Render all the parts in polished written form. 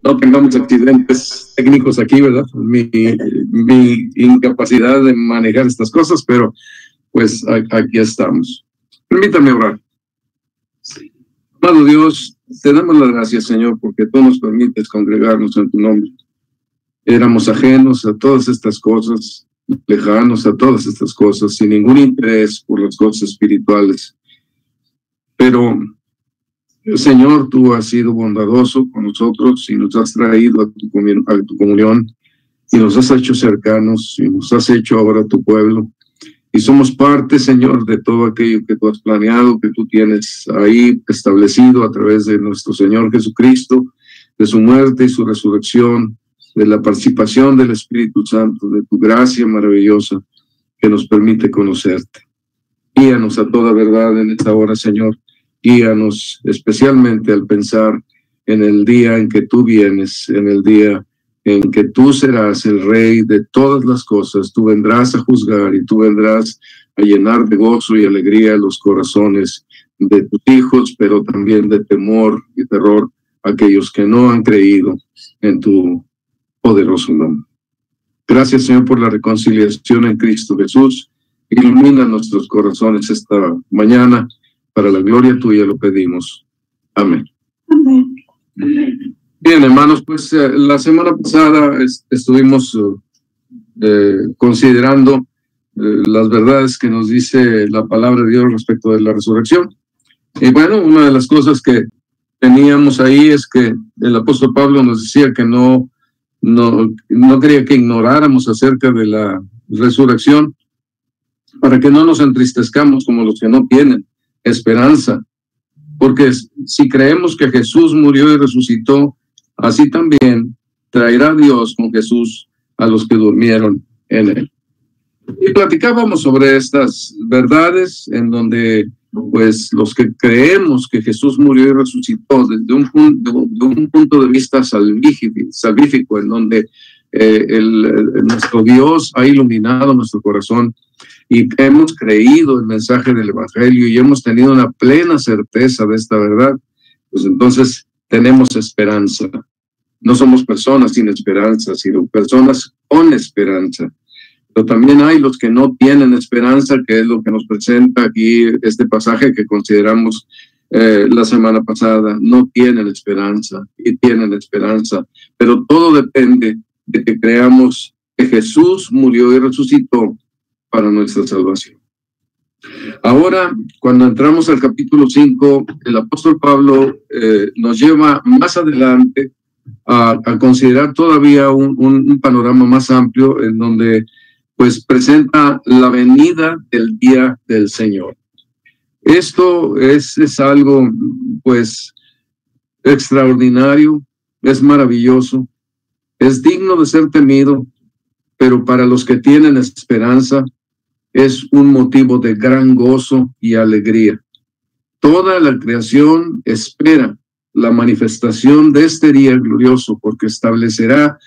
no tengamos accidentes técnicos aquí, ¿verdad? Mi incapacidad de manejar estas cosas, pero pues aquí estamos. Permítame orar. Amado Dios, te damos las gracias, Señor, porque tú nos permites congregarnos en tu nombre. Éramos ajenos a todas estas cosas, lejanos a todas estas cosas, sin ningún interés por las cosas espirituales. Pero, Señor, tú has sido bondadoso con nosotros y nos has traído a tu comunión y nos has hecho cercanos y nos has hecho ahora tu pueblo. Y somos parte, Señor, de todo aquello que tú has planeado, que tú tienes ahí establecido a través de nuestro Señor Jesucristo, de su muerte y su resurrección, de la participación del Espíritu Santo, de tu gracia maravillosa que nos permite conocerte. Guíanos a toda verdad en esta hora, Señor. Guíanos especialmente al pensar en el día en que tú vienes, en el día en que tú serás el Rey de todas las cosas. Tú vendrás a juzgar y tú vendrás a llenar de gozo y alegría los corazones de tus hijos, pero también de temor y terror a aquellos que no han creído en tu poderoso nombre. Gracias, Señor, por la reconciliación en Cristo Jesús. Ilumina nuestros corazones esta mañana. Para la gloria tuya lo pedimos. Amén. Amén. Bien, hermanos, pues la semana pasada estuvimos considerando las verdades que nos dice la palabra de Dios respecto de la resurrección. Y bueno, una de las cosas que teníamos ahí es que el apóstol Pablo nos decía que no quería que ignoráramos acerca de la resurrección para que no nos entristezcamos como los que no tienen esperanza, porque si creemos que Jesús murió y resucitó, así también traerá Dios con Jesús a los que durmieron en él. Y platicábamos sobre estas verdades en donde pues los que creemos que Jesús murió y resucitó desde un punto de vista salvífico, en donde nuestro Dios ha iluminado nuestro corazón y hemos creído el mensaje del Evangelio y hemos tenido una plena certeza de esta verdad, pues entonces tenemos esperanza. No somos personas sin esperanza, sino personas con esperanza. Pero también hay los que no tienen esperanza, que es lo que nos presenta aquí este pasaje que consideramos la semana pasada. No tienen esperanza y tienen esperanza, pero todo depende de que creamos que Jesús murió y resucitó para nuestra salvación. Ahora, cuando entramos al capítulo 5, el apóstol Pablo nos lleva más adelante a considerar todavía un panorama más amplio en donde pues presenta la venida del día del Señor. Esto es algo pues extraordinario, es maravilloso, es digno de ser temido, pero para los que tienen esperanza es un motivo de gran gozo y alegría. Toda la creación espera la manifestación de este día glorioso, porque establecerá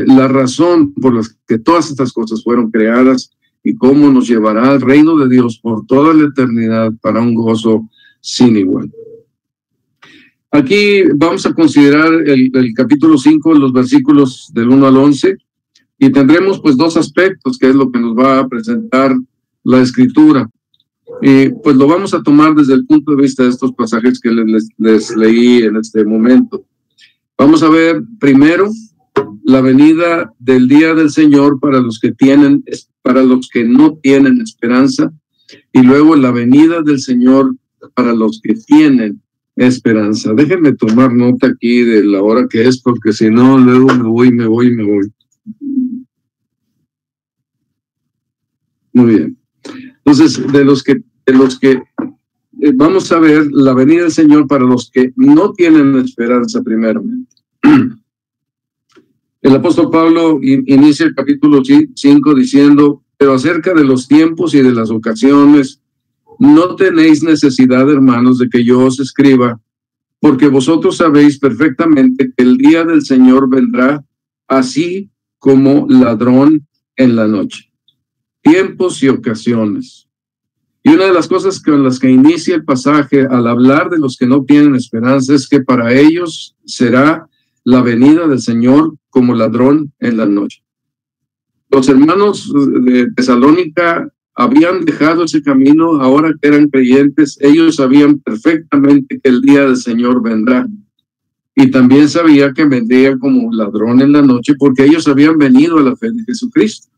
la razón por la que todas estas cosas fueron creadas y cómo nos llevará al reino de Dios por toda la eternidad para un gozo sin igual. Aquí vamos a considerar el capítulo 5, los versículos del 1 al 11, y tendremos pues dos aspectos, que es lo que nos va a presentar la Escritura. Pues lo vamos a tomar desde el punto de vista de estos pasajes que les leí en este momento. Vamos a ver primero la venida del día del Señor para los que no tienen esperanza, y luego la venida del Señor para los que tienen esperanza. Déjenme tomar nota aquí de la hora que es, porque si no, luego me voy. Muy bien. Entonces, de los que vamos a ver la venida del Señor para los que no tienen esperanza primeramente. El apóstol Pablo inicia el capítulo 5 diciendo: pero acerca de los tiempos y de las ocasiones, no tenéis necesidad, hermanos, de que yo os escriba, porque vosotros sabéis perfectamente que el día del Señor vendrá así como ladrón en la noche. Tiempos y ocasiones. Y una de las cosas con las que inicia el pasaje al hablar de los que no tienen esperanza es que para ellos será la venida del Señor como ladrón en la noche. Los hermanos de Tesalónica habían dejado ese camino, ahora que eran creyentes, ellos sabían perfectamente que el día del Señor vendrá. Y también sabía que vendría como ladrón en la noche, porque ellos habían venido a la fe de Jesucristo.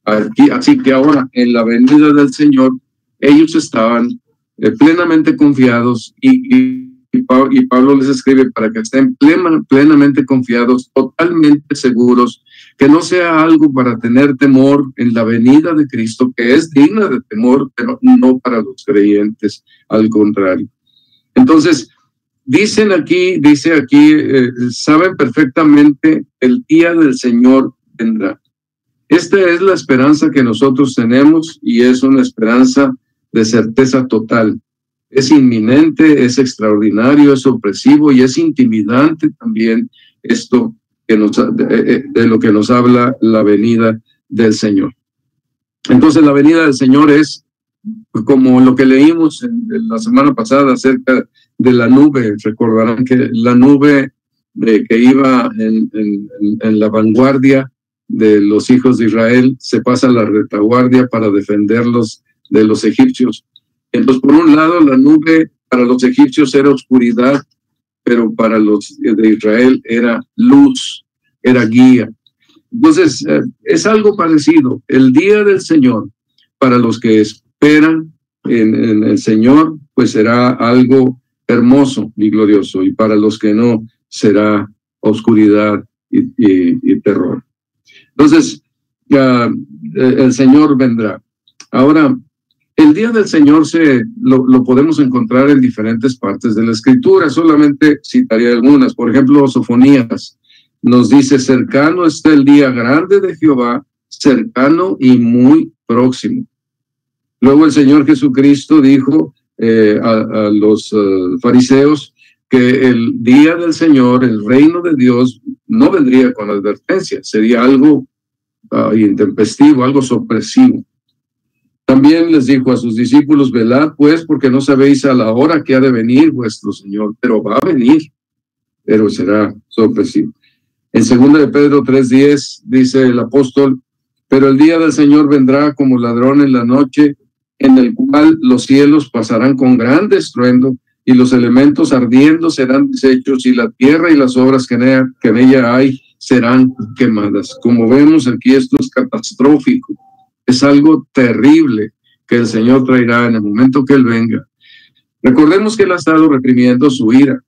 Así que ahora, en la venida del Señor, ellos estaban plenamente confiados y Pablo les escribe para que estén plenamente confiados, totalmente seguros, que no sea algo para tener temor en la venida de Cristo, que es digna de temor, pero no para los creyentes, al contrario. Entonces, dice aquí, saben perfectamente el día del Señor vendrá. Esta es la esperanza que nosotros tenemos y es una esperanza de certeza total. Es inminente, es extraordinario, es opresivo y es intimidante también esto de lo que nos habla la venida del Señor. Entonces la venida del Señor es como lo que leímos en la semana pasada acerca de la nube. Recordarán que la nube que iba en la vanguardia de los hijos de Israel se pasa a la retaguardia para defenderlos de los egipcios. Entonces, por un lado, la nube para los egipcios era oscuridad, pero para los de Israel era luz, era guía. Entonces, es algo parecido. El día del Señor, para los que esperan en el Señor, pues será algo hermoso y glorioso, y para los que no, será oscuridad y terror. Entonces, el Señor vendrá. Ahora, el día del Señor lo podemos encontrar en diferentes partes de la Escritura. Solamente citaré algunas. Por ejemplo, Sofonías nos dice: cercano está el día grande de Jehová, cercano y muy próximo. Luego el Señor Jesucristo dijo a los fariseos que el día del Señor, el reino de Dios, no vendría con advertencia, sería algo intempestivo, algo sorpresivo. También les dijo a sus discípulos: velad pues, porque no sabéis a la hora que ha de venir vuestro Señor, pero va a venir, pero será sorpresivo. En 2 de Pedro 3:10 dice el apóstol: pero el día del Señor vendrá como ladrón en la noche, en el cual los cielos pasarán con gran estruendo, y los elementos ardiendo serán deshechos, y la tierra y las obras que en ella hay serán quemadas. Como vemos aquí, esto es catastrófico. Es algo terrible que el Señor traerá en el momento que Él venga. Recordemos que Él ha estado reprimiendo su ira.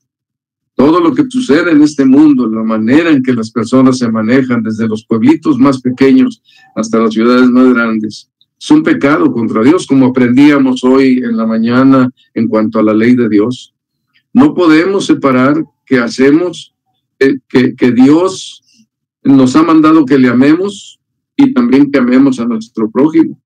Todo lo que sucede en este mundo, la manera en que las personas se manejan, desde los pueblitos más pequeños hasta las ciudades más grandes, es un pecado contra Dios, como aprendíamos hoy en la mañana en cuanto a la ley de Dios. No podemos separar que hacemos, que Dios nos ha mandado que le amemos, y también que amemos a nuestro prójimo,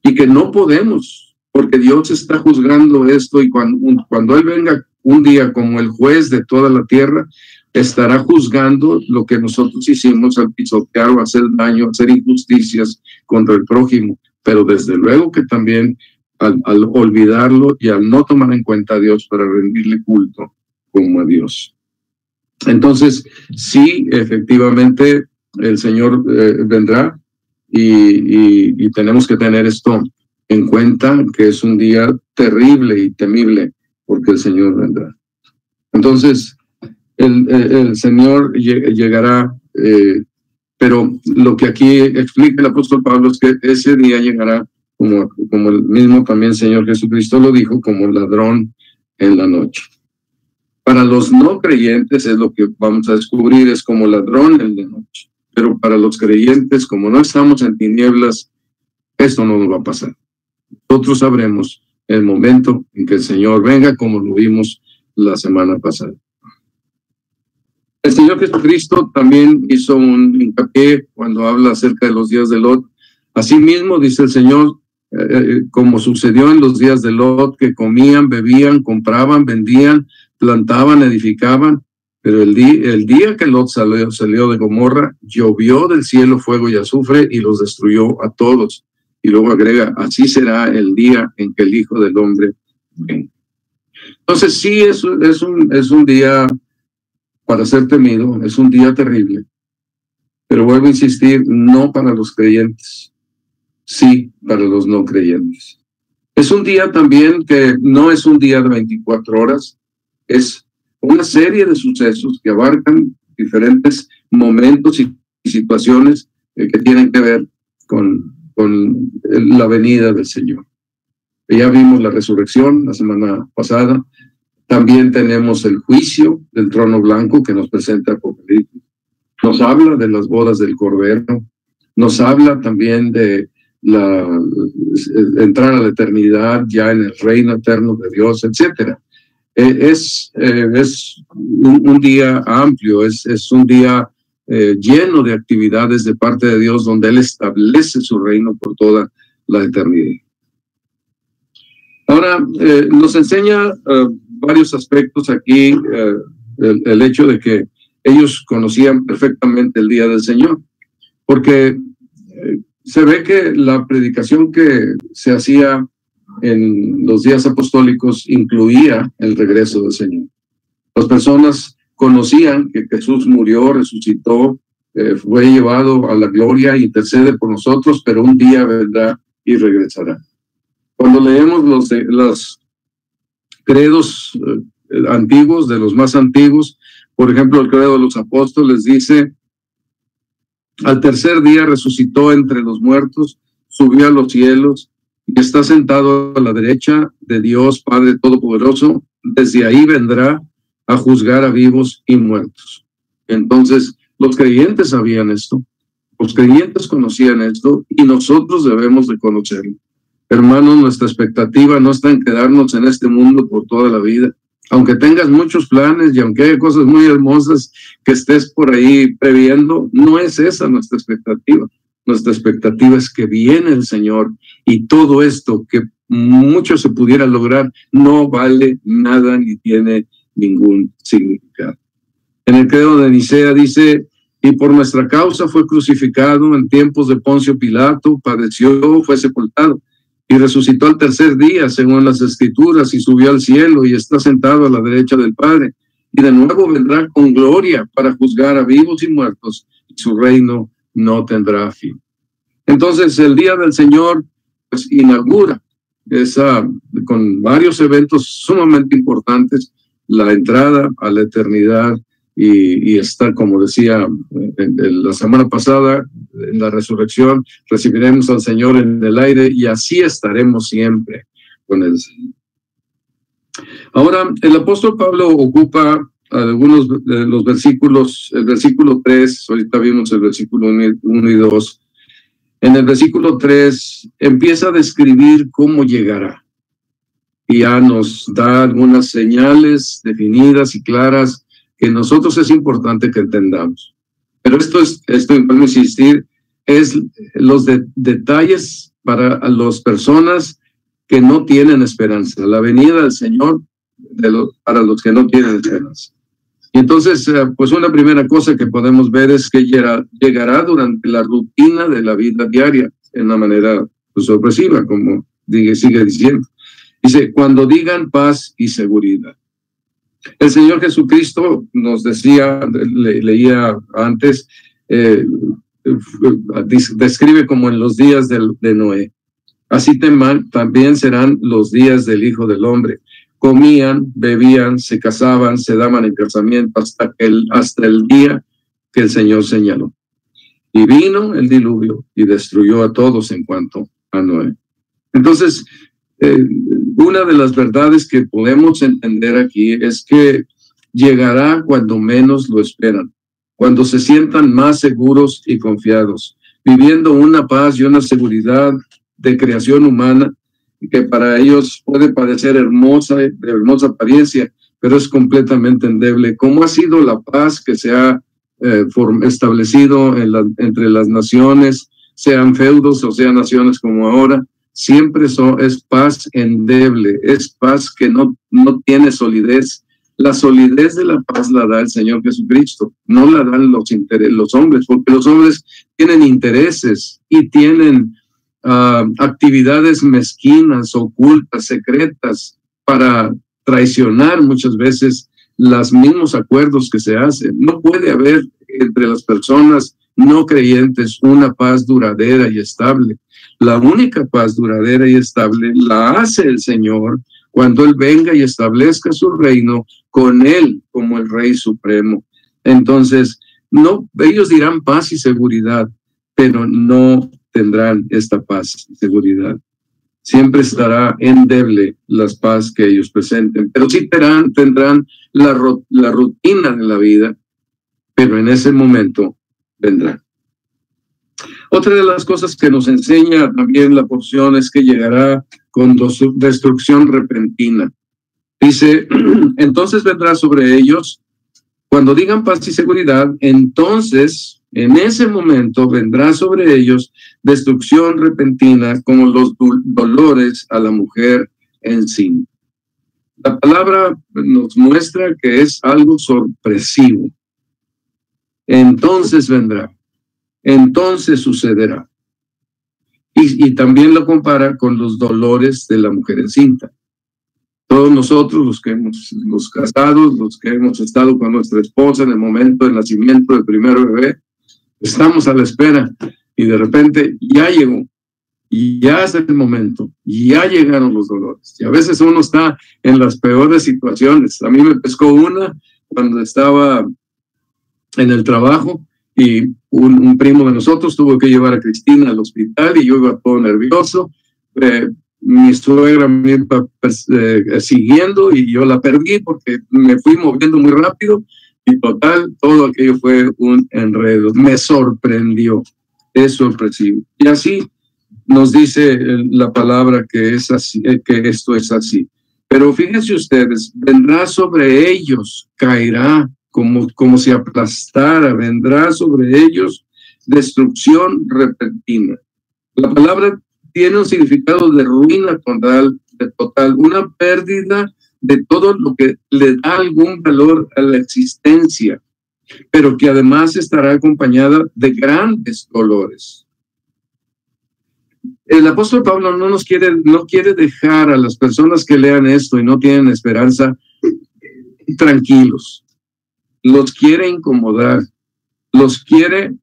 y que no podemos, porque Dios está juzgando esto, y cuando Él venga un día como el juez de toda la tierra, estará juzgando lo que nosotros hicimos al pisotear o hacer daño, hacer injusticias contra el prójimo, pero desde luego que también al olvidarlo y al no tomar en cuenta a Dios para rendirle culto como a Dios. Entonces, sí, efectivamente, el Señor vendrá. Y tenemos que tener esto en cuenta, que es un día terrible y temible, porque el Señor vendrá. Entonces, el Señor llegará, pero lo que aquí explica el apóstol Pablo es que ese día llegará, como el mismo también Señor Jesucristo lo dijo, como ladrón en la noche. Para los no creyentes es lo que vamos a descubrir, es como ladrón en la noche. Pero para los creyentes, como no estamos en tinieblas, esto no nos va a pasar. Nosotros sabremos el momento en que el Señor venga, como lo vimos la semana pasada. El Señor Jesucristo también hizo un hincapié cuando habla acerca de los días de Lot. Asimismo, dice el Señor, como sucedió en los días de Lot, que comían, bebían, compraban, vendían, plantaban, edificaban. Pero el día que Lot salió de Gomorra, llovió del cielo fuego y azufre y los destruyó a todos. Y luego agrega: así será el día en que el Hijo del Hombre venga. Entonces sí, es un día para ser temido, es un día terrible. Pero vuelvo a insistir, no para los creyentes, sí para los no creyentes. Es un día también que no es un día de 24 horas, es una serie de sucesos que abarcan diferentes momentos y situaciones que tienen que ver con la venida del Señor. Ya vimos la resurrección la semana pasada, también tenemos el juicio del trono blanco que nos presenta Apocalipsis. Nos habla de las bodas del Cordero, nos habla también de entrar a la eternidad ya en el reino eterno de Dios, etcétera. Es un día amplio, es un día lleno de actividades de parte de Dios donde Él establece su reino por toda la eternidad. Ahora, nos enseña varios aspectos aquí, el hecho de que ellos conocían perfectamente el día del Señor, porque se ve que la predicación que se hacía en los días apostólicos incluía el regreso del Señor. Las personas conocían que Jesús murió, resucitó, fue llevado a la gloria, intercede por nosotros, pero un día vendrá y regresará. Cuando leemos los credos antiguos, de los más antiguos, por ejemplo, el credo de los apóstoles dice: al tercer día resucitó entre los muertos, subió a los cielos y está sentado a la derecha de Dios Padre Todopoderoso. Desde ahí vendrá a juzgar a vivos y muertos. Entonces, los creyentes sabían esto, los creyentes conocían esto y nosotros debemos de conocerlo. Hermanos, nuestra expectativa no está en quedarnos en este mundo por toda la vida. Aunque tengas muchos planes y aunque haya cosas muy hermosas que estés por ahí previendo, no es esa nuestra expectativa. Nuestra expectativa es que viene el Señor y todo esto que mucho se pudiera lograr no vale nada ni tiene ningún significado. En el credo de Nicea dice: y por nuestra causa fue crucificado en tiempos de Poncio Pilato, padeció, fue sepultado y resucitó al tercer día según las Escrituras y subió al cielo y está sentado a la derecha del Padre y de nuevo vendrá con gloria para juzgar a vivos y muertos y su reino no tendrá fin. Entonces el día del Señor pues inaugura con varios eventos sumamente importantes la entrada a la eternidad y está, como decía la semana pasada, en la resurrección recibiremos al Señor en el aire y así estaremos siempre con el Señor. Ahora, el apóstol Pablo ocupa algunos de los versículos, el versículo 3, ahorita vimos el versículo 1 y 2. En el versículo 3 empieza a describir cómo llegará y ya nos da algunas señales definidas y claras que nosotros es importante que entendamos. Pero esto, vuelvo a insistir, es los detalles para las personas que no tienen esperanza, la venida del Señor para los que no tienen esperanza. Y entonces, pues una primera cosa que podemos ver es que llegará durante la rutina de la vida diaria, en una manera pues, sorpresiva, como sigue diciendo. Dice: cuando digan paz y seguridad. El Señor Jesucristo nos decía, leía antes, describe como en los días de Noé. Así también serán los días del Hijo del Hombre. Comían, bebían, se casaban, se daban en casamiento hasta el día que el Señor señaló. Y vino el diluvio y destruyó a todos en cuanto a Noé. Entonces, una de las verdades que podemos entender aquí es que llegará cuando menos lo esperan, cuando se sientan más seguros y confiados, viviendo una paz y una seguridad de creación humana que para ellos puede parecer hermosa, de hermosa apariencia, pero es completamente endeble. ¿Cómo ha sido la paz que se ha establecido entre las naciones, sean feudos o sean naciones como ahora? Siempre es paz endeble, es paz que no tiene solidez. La solidez de la paz la da el Señor Jesucristo, no la dan los hombres, porque los hombres tienen intereses y tienen actividades mezquinas, ocultas, secretas, para traicionar muchas veces los mismos acuerdos que se hacen. No puede haber entre las personas no creyentes una paz duradera y estable. La única paz duradera y estable la hace el Señor cuando Él venga y establezca su reino con Él como el Rey Supremo. Entonces, no, ellos dirán paz y seguridad, pero no tendrán esta paz y seguridad. Siempre estará endeble las paz que ellos presenten, pero sí tendrán la rutina de la vida, pero en ese momento vendrá. Otra de las cosas que nos enseña también la porción es que llegará con destrucción repentina. Dice, entonces vendrá sobre ellos, cuando digan paz y seguridad, entonces en ese momento vendrá sobre ellos destrucción repentina como los dolores a la mujer encinta. La palabra nos muestra que es algo sorpresivo. Entonces vendrá, entonces sucederá. Y también lo compara con los dolores de la mujer encinta. Todos nosotros, los casados, los que hemos estado con nuestra esposa en el momento del nacimiento del primer bebé, estamos a la espera y de repente ya llegó, y ya es el momento, y ya llegaron los dolores. Y a veces uno está en las peores situaciones. A mí me pescó una cuando estaba en el trabajo y un primo de nosotros tuvo que llevar a Cristina al hospital y yo iba todo nervioso. Mi suegra me iba siguiendo y yo la perdí porque me fui moviendo muy rápido y total, todo aquello fue un enredo. Me sorprendió, es sorpresivo. Y así nos dice la palabra que es así, que esto es así. Pero fíjense ustedes, vendrá sobre ellos, caerá como si aplastara, vendrá sobre ellos destrucción repentina. La palabra tiene un significado de ruina total, una pérdida de todo lo que le da algún valor a la existencia, pero que además estará acompañada de grandes dolores. El apóstol Pablo no quiere dejar a las personas que lean esto y no tienen esperanza tranquilos. Los quiere incomodar, los quiere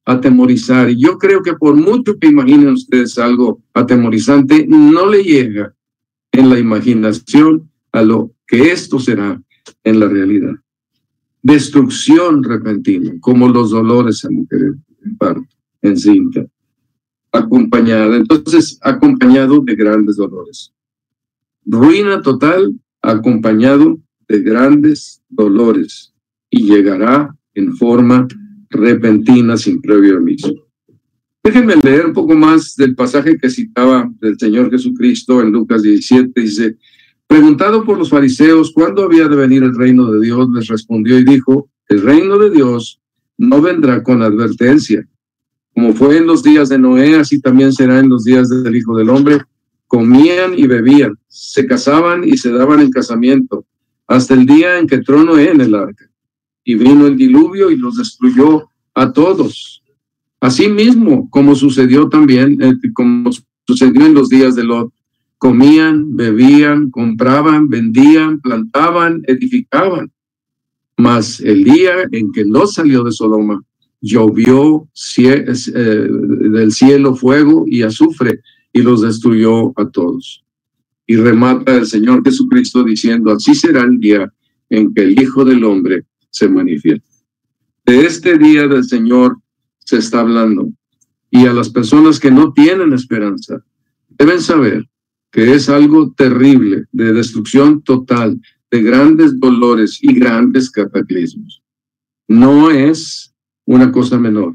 atemorizar. Y yo creo que por mucho que imaginen ustedes algo atemorizante, no le llega en la imaginación a lo que esto será en la realidad. Destrucción repentina, como los dolores a mujeres en parto, encinta, acompañado de grandes dolores. Ruina total, acompañado de grandes dolores, y llegará en forma repentina sin previo aviso. Déjenme leer un poco más del pasaje que citaba del Señor Jesucristo en Lucas 17. Dice, preguntado por los fariseos cuándo había de venir el reino de Dios, les respondió y dijo, el reino de Dios no vendrá con advertencia. Como fue en los días de Noé, así también será en los días del Hijo del Hombre. Comían y bebían, se casaban y se daban en casamiento, hasta el día en que entró Noé en el arca. Y vino el diluvio y los destruyó a todos. Asimismo, como sucedió también, como sucedió en los días de Lot, comían, bebían, compraban, vendían, plantaban, edificaban. Mas el día en que Lot salió de Sodoma, llovió del cielo fuego y azufre y los destruyó a todos. Y remata el Señor Jesucristo diciendo, así será el día en que el Hijo del Hombre se manifiesta. De este día del Señor se está hablando, y a las personas que no tienen esperanza deben saber que es algo terrible, de destrucción total, de grandes dolores y grandes cataclismos. No es una cosa menor.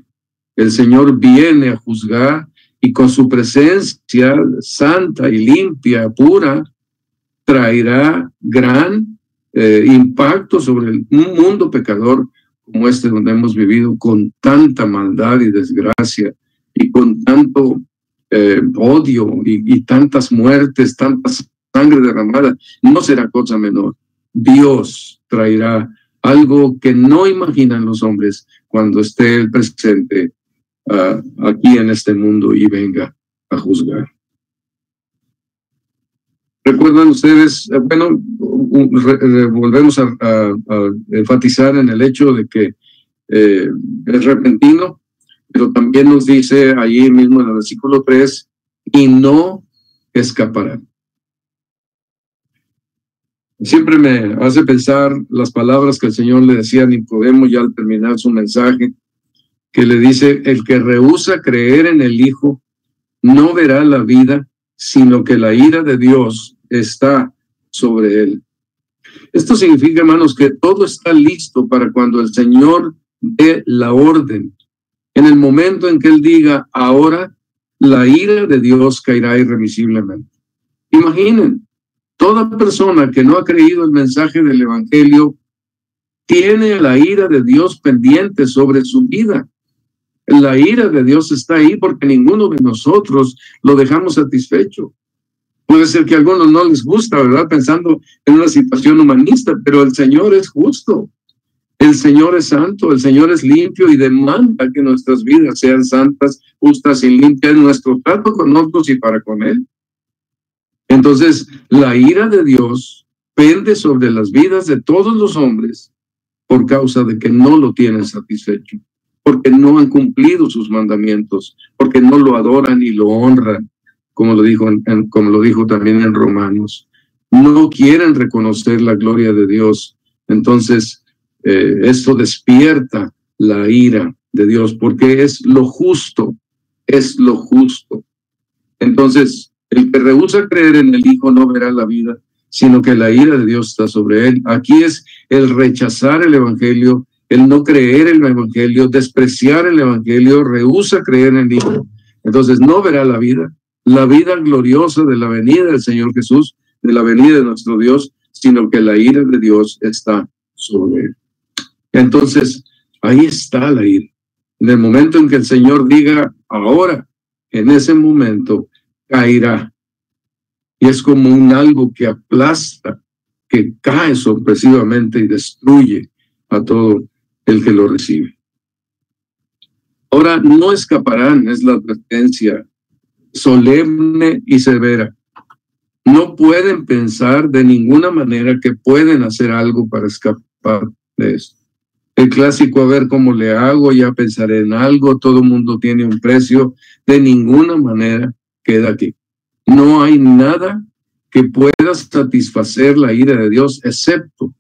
El Señor viene a juzgar y con su presencia santa y limpia, pura, traerá gran impacto sobre un mundo pecador como este donde hemos vivido con tanta maldad y desgracia y con tanto odio y tantas muertes, tanta sangre derramada. No será cosa menor. Dios traerá algo que no imaginan los hombres cuando esté el presente aquí en este mundo y venga a juzgar. Recuerdan ustedes, volvemos a enfatizar en el hecho de que es repentino, pero también nos dice allí mismo en el versículo 3, y no escapará. Siempre me hace pensar las palabras que el Señor le decía a Nicodemo ya al terminar su mensaje, que le dice, el que rehúsa creer en el Hijo no verá la vida, sino que la ira de Dios está sobre él. Esto significa, hermanos, que todo está listo para cuando el Señor dé la orden. En el momento en que Él diga, ahora, la ira de Dios caerá irremisiblemente. Imaginen, toda persona que no ha creído el mensaje del Evangelio tiene la ira de Dios pendiente sobre su vida. La ira de Dios está ahí porque ninguno de nosotros lo dejamos satisfecho. Puede ser que a algunos no les gusta, ¿verdad? Pensando en una situación humanista, pero el Señor es justo. El Señor es santo, el Señor es limpio y demanda que nuestras vidas sean santas, justas y limpias en nuestro trato con otros y para con Él. Entonces, la ira de Dios pende sobre las vidas de todos los hombres por causa de que no lo tienen satisfecho, porque no han cumplido sus mandamientos, porque no lo adoran y lo honran, como lo dijo también en Romanos. No quieren reconocer la gloria de Dios. Entonces, esto despierta la ira de Dios, porque es lo justo, es lo justo. Entonces, el que rehúsa creer en el Hijo no verá la vida, sino que la ira de Dios está sobre él. Aquí es el rechazar el Evangelio, el no creer en el Evangelio, despreciar el Evangelio, rehúsa creer en el Hijo. Entonces, no verá la vida gloriosa de la venida del Señor Jesús, de la venida de nuestro Dios, sino que la ira de Dios está sobre él. Entonces, ahí está la ira. En el momento en que el Señor diga, ahora, en ese momento, caerá. Y es como un algo que aplasta, que cae sorpresivamente y destruye a todo el que lo recibe. Ahora, no escaparán, es la advertencia solemne y severa. No pueden pensar de ninguna manera que pueden hacer algo para escapar de esto. El clásico, a ver cómo le hago, ya pensaré en algo, todo el mundo tiene un precio, de ninguna manera queda aquí. No hay nada que pueda satisfacer la ira de Dios, excepto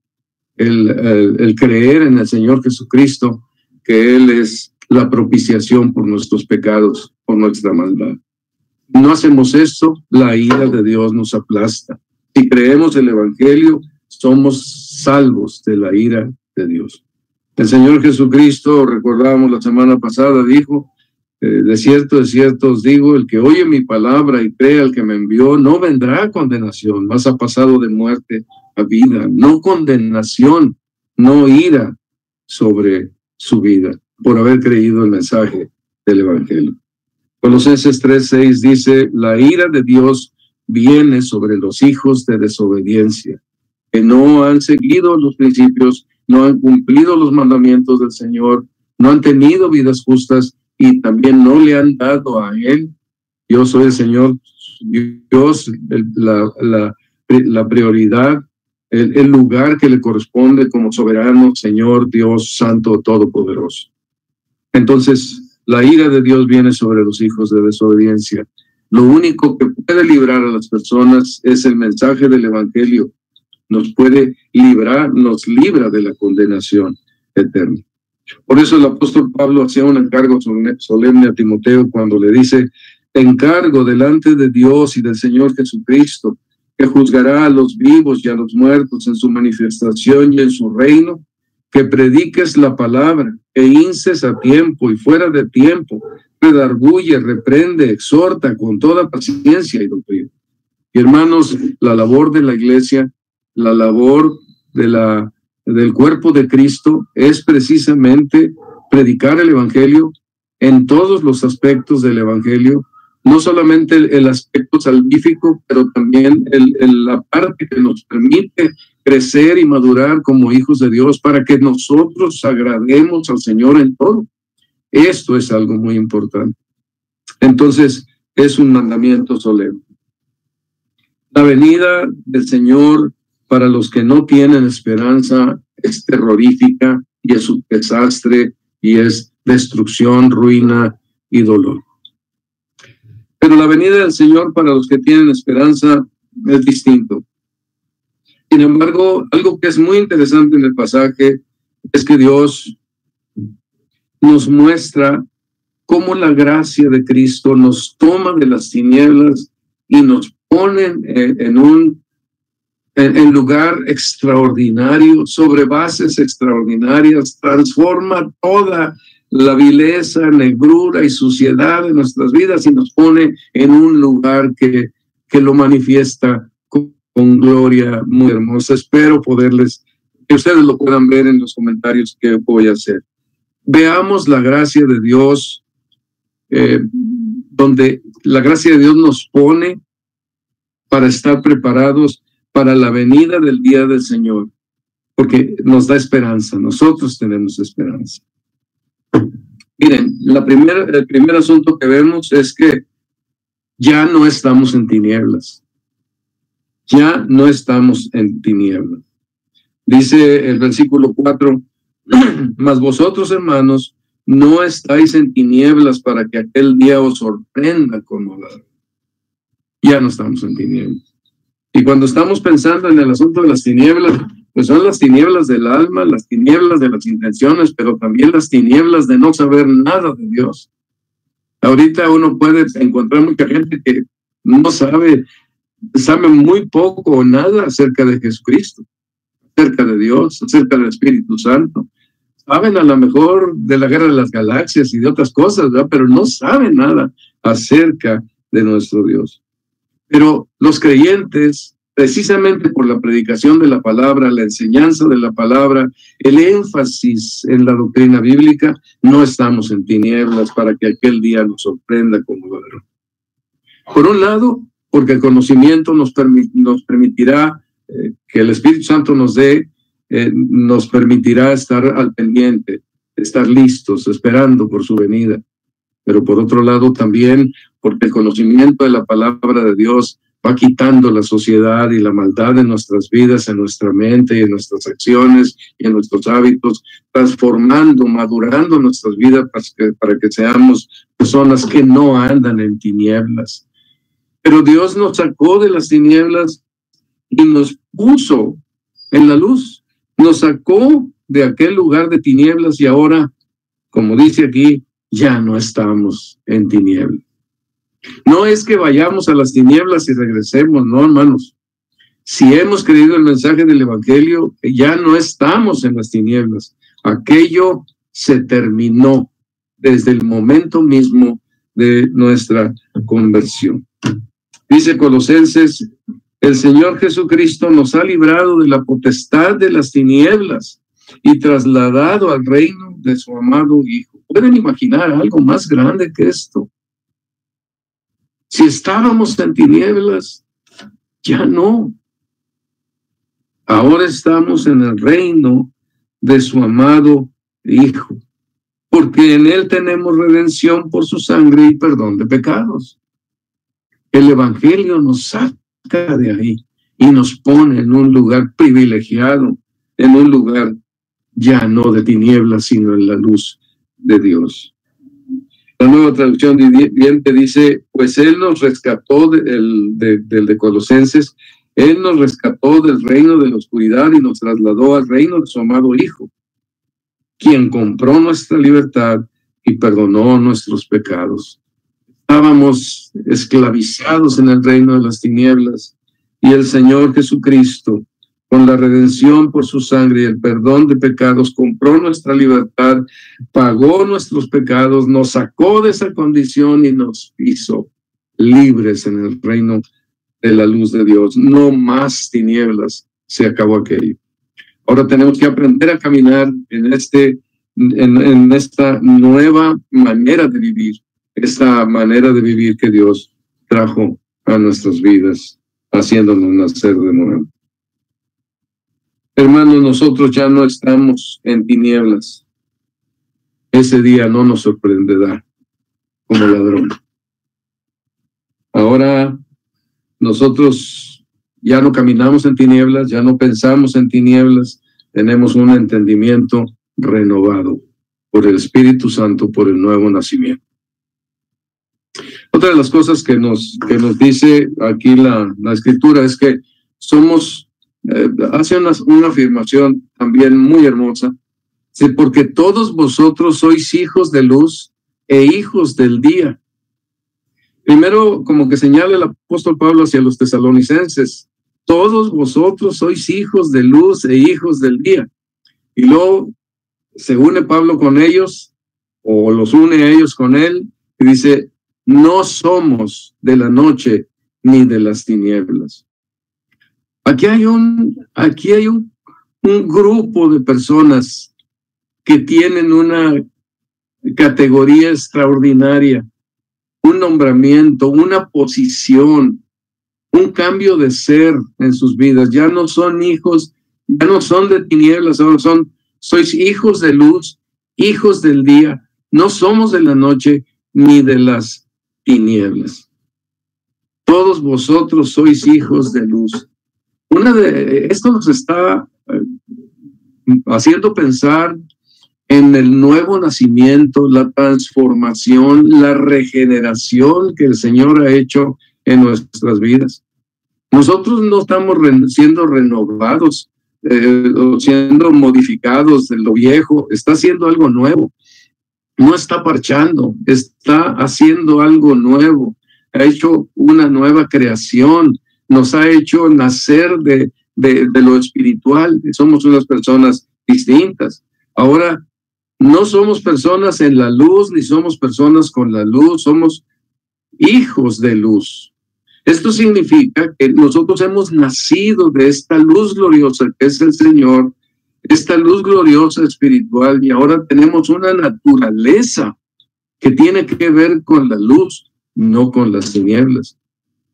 el creer en el Señor Jesucristo, que Él es la propiciación por nuestros pecados, por nuestra maldad. No hacemos esto, la ira de Dios nos aplasta. Si creemos el Evangelio, somos salvos de la ira de Dios. El Señor Jesucristo, recordábamos la semana pasada, dijo, de cierto os digo, el que oye mi palabra y cree al que me envió, no vendrá a condenación, mas ha pasado de muerte a vida. No condenación, no ira sobre su vida, por haber creído el mensaje del Evangelio. Colosenses 3:6 dice, la ira de Dios viene sobre los hijos de desobediencia, que no han seguido los principios, no han cumplido los mandamientos del Señor, no han tenido vidas justas y también no le han dado a Él. Yo soy el Señor, Dios, la prioridad, el lugar que le corresponde como soberano, Señor, Dios, Santo, Todopoderoso. Entonces, la ira de Dios viene sobre los hijos de desobediencia. Lo único que puede librar a las personas es el mensaje del Evangelio. Nos puede librar, nos libra de la condenación eterna. Por eso el apóstol Pablo hacía un encargo solemne a Timoteo cuando le dice, te encargo delante de Dios y del Señor Jesucristo, que juzgará a los vivos y a los muertos en su manifestación y en su reino, que prediques la palabra, que inces a tiempo y fuera de tiempo, redarguye, reprende, exhorta con toda paciencia y doctrina. Y hermanos, la labor de la iglesia, la labor del cuerpo de Cristo es precisamente predicar el Evangelio en todos los aspectos del Evangelio, no solamente el aspecto salvífico, pero también la parte que nos permite crecer y madurar como hijos de Dios para que nosotros agrademos al Señor en todo. Esto es algo muy importante. Entonces, es un mandamiento solemne. La venida del Señor para los que no tienen esperanza es terrorífica y es un desastre y es destrucción, ruina y dolor. Pero la venida del Señor para los que tienen esperanza es distinto. Sin embargo, algo que es muy interesante en el pasaje es que Dios nos muestra cómo la gracia de Cristo nos toma de las tinieblas y nos pone en lugar extraordinario, sobre bases extraordinarias, transforma toda la vileza, negrura y suciedad de nuestras vidas y nos pone en un lugar que lo manifiesta con gloria muy hermosa. Espero que ustedes lo puedan ver en los comentarios que voy a hacer. Veamos la gracia de Dios, donde la gracia de Dios nos pone para estar preparados para la venida del día del Señor, porque nos da esperanza, nosotros tenemos esperanza. Miren, el primer asunto que vemos es que ya no estamos en tinieblas. Ya no estamos en tinieblas. Dice el versículo 4, mas vosotros, hermanos, no estáis en tinieblas para que aquel día os sorprenda como ladrón. Ya no estamos en tinieblas. Y cuando estamos pensando en el asunto de las tinieblas, pues son las tinieblas del alma, las tinieblas de las intenciones, pero también las tinieblas de no saber nada de Dios. Ahorita uno puede encontrar mucha gente que no sabe muy poco o nada acerca de Jesucristo, acerca de Dios, acerca del Espíritu Santo. Saben a lo mejor de la guerra de las galaxias y de otras cosas, ¿verdad? Pero no saben nada acerca de nuestro Dios. Pero los creyentes, precisamente por la predicación de la palabra, la enseñanza de la palabra, el énfasis en la doctrina bíblica, no estamos en tinieblas para que aquel día nos sorprenda como ladrón. Por un lado, porque el conocimiento nos permitirá que el Espíritu Santo nos permitirá estar al pendiente, estar listos, esperando por su venida. Pero por otro lado también porque el conocimiento de la palabra de Dios va quitando la sociedad y la maldad en nuestras vidas, en nuestra mente y en nuestras acciones y en nuestros hábitos, transformando, madurando nuestras vidas para que seamos personas que no andan en tinieblas. Pero Dios nos sacó de las tinieblas y nos puso en la luz, nos sacó de aquel lugar de tinieblas y ahora, como dice aquí, ya no estamos en tinieblas. No es que vayamos a las tinieblas y regresemos, no, hermanos. Si hemos creído el mensaje del Evangelio, ya no estamos en las tinieblas. Aquello se terminó desde el momento mismo de nuestra conversión. Dice Colosenses, el Señor Jesucristo nos ha librado de la potestad de las tinieblas y trasladado al reino de su amado Hijo. ¿Pueden imaginar algo más grande que esto? Si estábamos en tinieblas, ya no. Ahora estamos en el reino de su amado Hijo, porque en Él tenemos redención por su sangre y perdón de pecados. El Evangelio nos saca de ahí y nos pone en un lugar privilegiado, en un lugar ya no de tinieblas, sino en la luz de Dios. La Nueva Traducción Viviente dice, pues Él nos rescató del de Colosenses, Él nos rescató del reino de la oscuridad y nos trasladó al reino de su amado Hijo, quien compró nuestra libertad y perdonó nuestros pecados. Estábamos esclavizados en el reino de las tinieblas y el Señor Jesucristo, con la redención por su sangre y el perdón de pecados, compró nuestra libertad, pagó nuestros pecados, nos sacó de esa condición y nos hizo libres en el reino de la luz de Dios. No más tinieblas, se acabó aquello. Ahora tenemos que aprender a caminar en esta nueva manera de vivir, esta manera de vivir que Dios trajo a nuestras vidas, haciéndonos nacer de nuevo. Hermanos, nosotros ya no estamos en tinieblas. Ese día no nos sorprenderá como ladrón. Ahora nosotros ya no caminamos en tinieblas, ya no pensamos en tinieblas, tenemos un entendimiento renovado por el Espíritu Santo, por el nuevo nacimiento. Otra de las cosas que nos dice aquí la Escritura es que somos, hace una afirmación también muy hermosa, porque todos vosotros sois hijos de luz e hijos del día. Primero, como que señala el apóstol Pablo hacia los tesalonicenses, todos vosotros sois hijos de luz e hijos del día. Y luego se une Pablo con ellos, o los une a ellos con él, y dice, no somos de la noche ni de las tinieblas. Aquí hay un grupo de personas que tienen una categoría extraordinaria, un nombramiento, una posición, un cambio de ser en sus vidas. Ya no son hijos, ya no son de tinieblas, ahora sois hijos de luz, hijos del día. No somos de la noche ni de las tinieblas. Todos vosotros sois hijos de luz. Esto nos está haciendo pensar en el nuevo nacimiento, la transformación, la regeneración que el Señor ha hecho en nuestras vidas. Nosotros no estamos siendo renovados, siendo modificados de lo viejo, está haciendo algo nuevo. No está parchando, está haciendo algo nuevo. Ha hecho una nueva creación, nos ha hecho nacer de lo espiritual. Somos unas personas distintas. Ahora, no somos personas en la luz, ni somos personas con la luz, somos hijos de luz. Esto significa que nosotros hemos nacido de esta luz gloriosa que es el Señor, esta luz gloriosa espiritual, y ahora tenemos una naturaleza que tiene que ver con la luz, no con las tinieblas.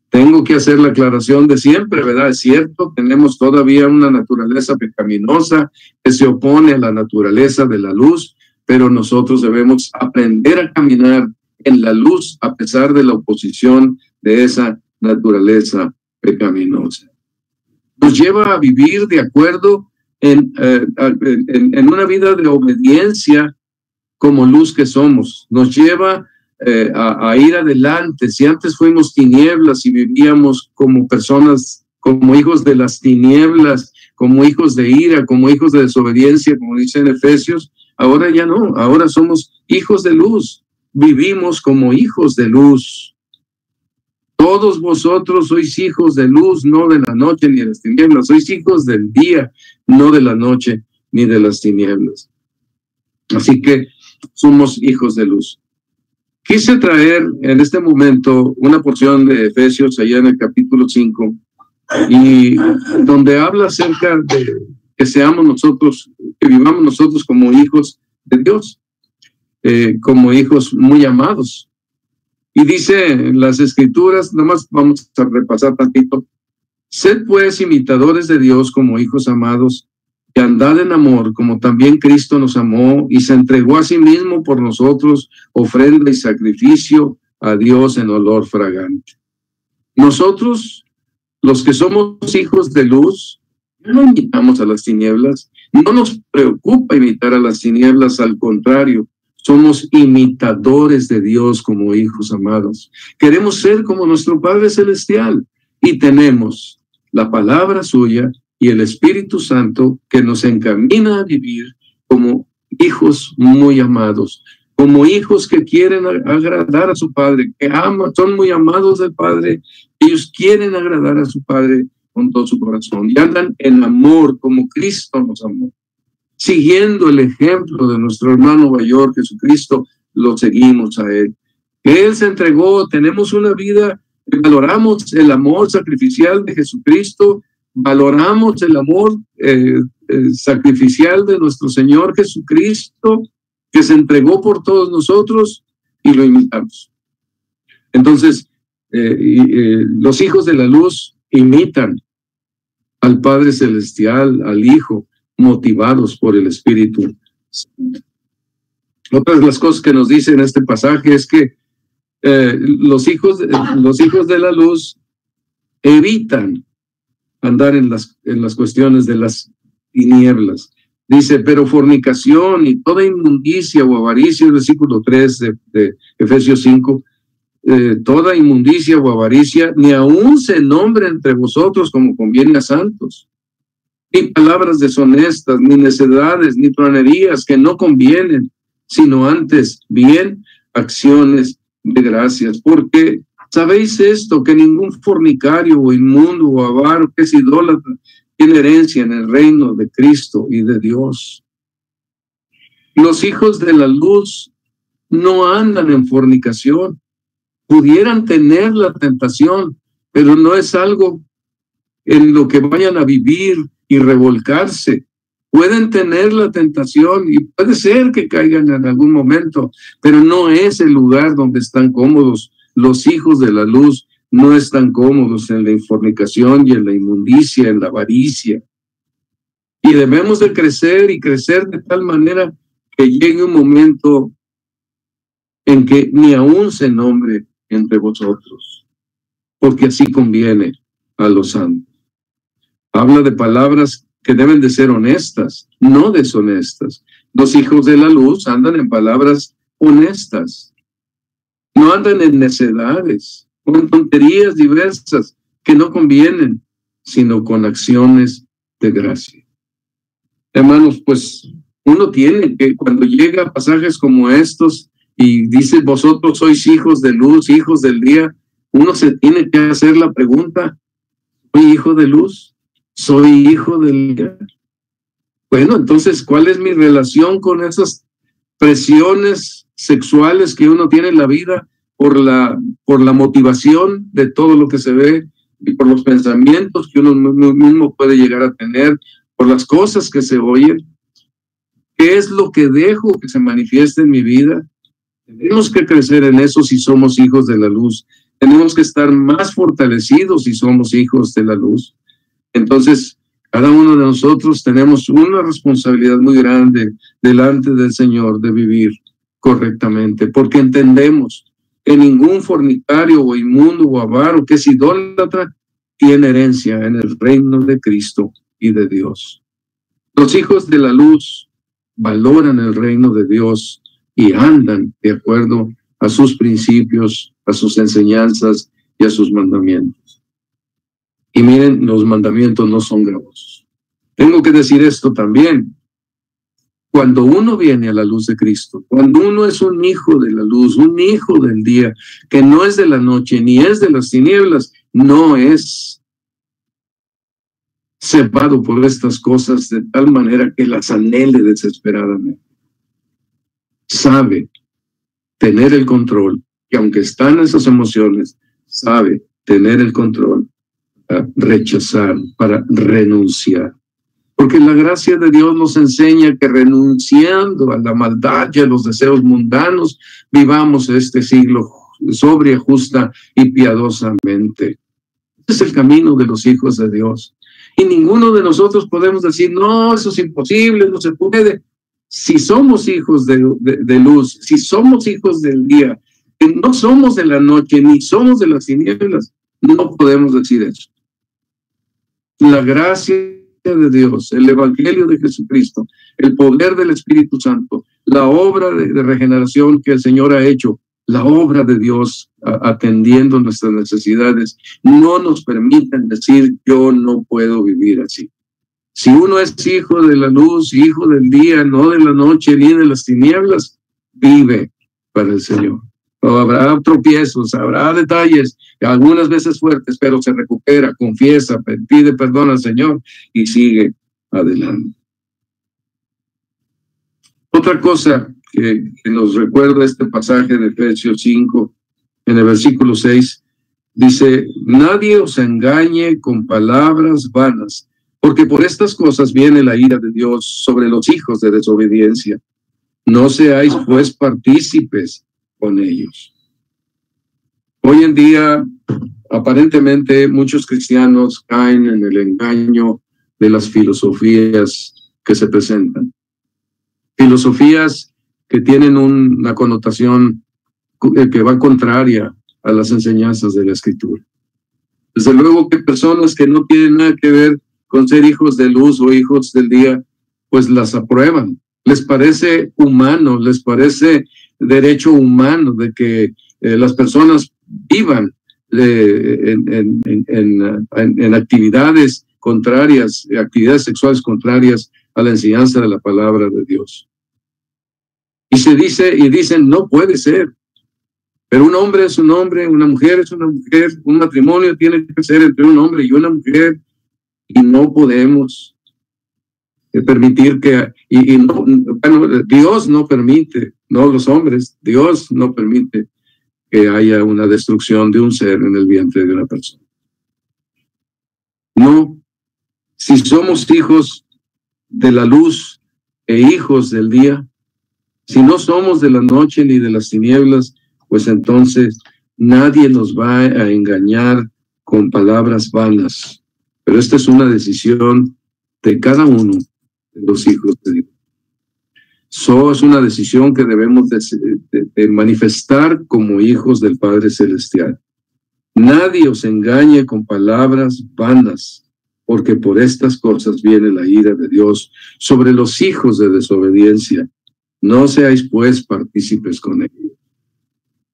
Tengo que hacer la aclaración de siempre, ¿verdad? Es cierto, tenemos todavía una naturaleza pecaminosa que se opone a la naturaleza de la luz, pero nosotros debemos aprender a caminar en la luz a pesar de la oposición de esa naturaleza pecaminosa. Nos lleva a vivir de acuerdo en una vida de obediencia como luz que somos. Nos lleva a ir adelante. Si antes fuimos tinieblas y vivíamos como personas, como hijos de las tinieblas, como hijos de ira, como hijos de desobediencia, como dice en Efesios, ahora ya no, ahora somos hijos de luz, vivimos como hijos de luz. Todos vosotros sois hijos de luz, no de la noche ni de las tinieblas, sois hijos del día, no de la noche ni de las tinieblas. Así que somos hijos de luz. Quise traer en este momento una porción de Efesios allá en el capítulo 5, y donde habla acerca de que seamos nosotros, que vivamos nosotros como hijos de Dios, como hijos muy amados. Y dice en las Escrituras, nada más vamos a repasar tantito, sed pues imitadores de Dios como hijos amados, y andad en amor, como también Cristo nos amó y se entregó a sí mismo por nosotros, ofrenda y sacrificio a Dios en olor fragante. Nosotros, los que somos hijos de luz, no imitamos a las tinieblas, no nos preocupa imitar a las tinieblas, al contrario, somos imitadores de Dios como hijos amados. Queremos ser como nuestro Padre Celestial y tenemos la palabra suya y el Espíritu Santo que nos encamina a vivir como hijos muy amados, como hijos que quieren agradar a su Padre, que aman, son muy amados del Padre. Ellos quieren agradar a su Padre con todo su corazón y andan en amor como Cristo nos amó. Siguiendo el ejemplo de nuestro hermano mayor Jesucristo, lo seguimos a Él. Él se entregó, tenemos una vida, valoramos el amor sacrificial de Jesucristo, valoramos el amor sacrificial de nuestro Señor Jesucristo, que se entregó por todos nosotros, y lo imitamos. Entonces, los hijos de la luz imitan al Padre Celestial, al Hijo, motivados por el Espíritu Santo. Otra de las cosas que nos dice en este pasaje es que los hijos de la luz evitan andar en las cuestiones de las tinieblas. Dice, pero fornicación y toda inmundicia o avaricia, el versículo 3 de Efesios 5, toda inmundicia o avaricia, ni aun se nombre entre vosotros como conviene a santos, ni palabras deshonestas, ni necedades, ni tronerías que no convienen, sino antes bien acciones de gracias. Porque sabéis esto, que ningún fornicario o inmundo o avaro que es idólatra tiene herencia en el reino de Cristo y de Dios. Los hijos de la luz no andan en fornicación. Pudieran tener la tentación, pero no es algo en lo que vayan a vivir y revolcarse. Pueden tener la tentación y puede ser que caigan en algún momento, pero no es el lugar donde están cómodos. Los hijos de la luz no están cómodos en la fornicación y en la inmundicia, en la avaricia. Y debemos de crecer y crecer de tal manera que llegue un momento en que ni aún se nombre entre vosotros, porque así conviene a los santos. Habla de palabras que deben de ser honestas, no deshonestas. Los hijos de la luz andan en palabras honestas, no andan en necedades, con tonterías diversas que no convienen, sino con acciones de gracia. Hermanos, pues uno tiene que, cuando llega a pasajes como estos y dice, vosotros sois hijos de luz, hijos del día, uno se tiene que hacer la pregunta, ¿soy hijo de luz? ¿Soy hijo del día? Bueno, entonces, ¿cuál es mi relación con esas presiones sexuales que uno tiene en la vida por la motivación de todo lo que se ve y por los pensamientos que uno mismo puede llegar a tener, por las cosas que se oyen? ¿Qué es lo que dejo que se manifieste en mi vida? Tenemos que crecer en eso si somos hijos de la luz. Tenemos que estar más fortalecidos si somos hijos de la luz. Entonces, cada uno de nosotros tenemos una responsabilidad muy grande delante del Señor de vivir correctamente, porque entendemos que ningún fornicario o inmundo o avaro que es idólatra tiene herencia en el reino de Cristo y de Dios. Los hijos de la luz valoran el reino de Dios y andan de acuerdo a sus principios, a sus enseñanzas y a sus mandamientos. Y miren, los mandamientos no son gravosos. Tengo que decir esto también. Cuando uno viene a la luz de Cristo, cuando uno es un hijo de la luz, un hijo del día, que no es de la noche ni es de las tinieblas, no es cebado por estas cosas de tal manera que las anhele desesperadamente. Sabe tener el control, y aunque están esas emociones, sabe tener el control para rechazar, para renunciar. Porque la gracia de Dios nos enseña que renunciando a la maldad y a los deseos mundanos, vivamos este siglo sobria, justa y piadosamente. Este es el camino de los hijos de Dios. Y ninguno de nosotros podemos decir, no, eso es imposible, no se puede. Si somos hijos de luz, si somos hijos del día, que no somos de la noche, ni somos de las tinieblas, no podemos decir eso. La gracia de Dios, el evangelio de Jesucristo, el poder del Espíritu Santo, la obra de regeneración que el Señor ha hecho, la obra de Dios atendiendo nuestras necesidades, no nos permiten decir, yo no puedo vivir así. Si uno es hijo de la luz, hijo del día, no de la noche ni de las tinieblas, vive para el Señor. Habrá tropiezos, habrá detalles, algunas veces fuertes, pero se recupera, confiesa, pide perdón al Señor y sigue adelante. Otra cosa que nos recuerda este pasaje de Efesios 5, en el versículo 6, dice, nadie os engañe con palabras vanas, porque por estas cosas viene la ira de Dios sobre los hijos de desobediencia. No seáis pues partícipes con ellos. Hoy en día, aparentemente, muchos cristianos caen en el engaño de las filosofías que se presentan. Filosofías que tienen una connotación que va contraria a las enseñanzas de la Escritura. Desde luego que personas que no tienen nada que ver con ser hijos de luz o hijos del día, pues las aprueban. Les parece humano, les parece derecho humano de que las personas vivan en actividades contrarias, actividades sexuales contrarias a la enseñanza de la palabra de Dios. Y dicen, no puede ser. Pero un hombre es un hombre, una mujer es una mujer, un matrimonio tiene que ser entre un hombre y una mujer, y no podemos permitir que, bueno, Dios no permite, no los hombres, Dios no permite que haya una destrucción de un ser en el vientre de una persona. No, si somos hijos de la luz e hijos del día, si no somos de la noche ni de las tinieblas, pues entonces nadie nos va a engañar con palabras vanas. Pero esta es una decisión de cada uno de los hijos de Dios. Es una decisión que debemos de manifestar como hijos del Padre Celestial. Nadie os engañe con palabras vanas, porque por estas cosas viene la ira de Dios sobre los hijos de desobediencia. No seáis pues partícipes con ellos.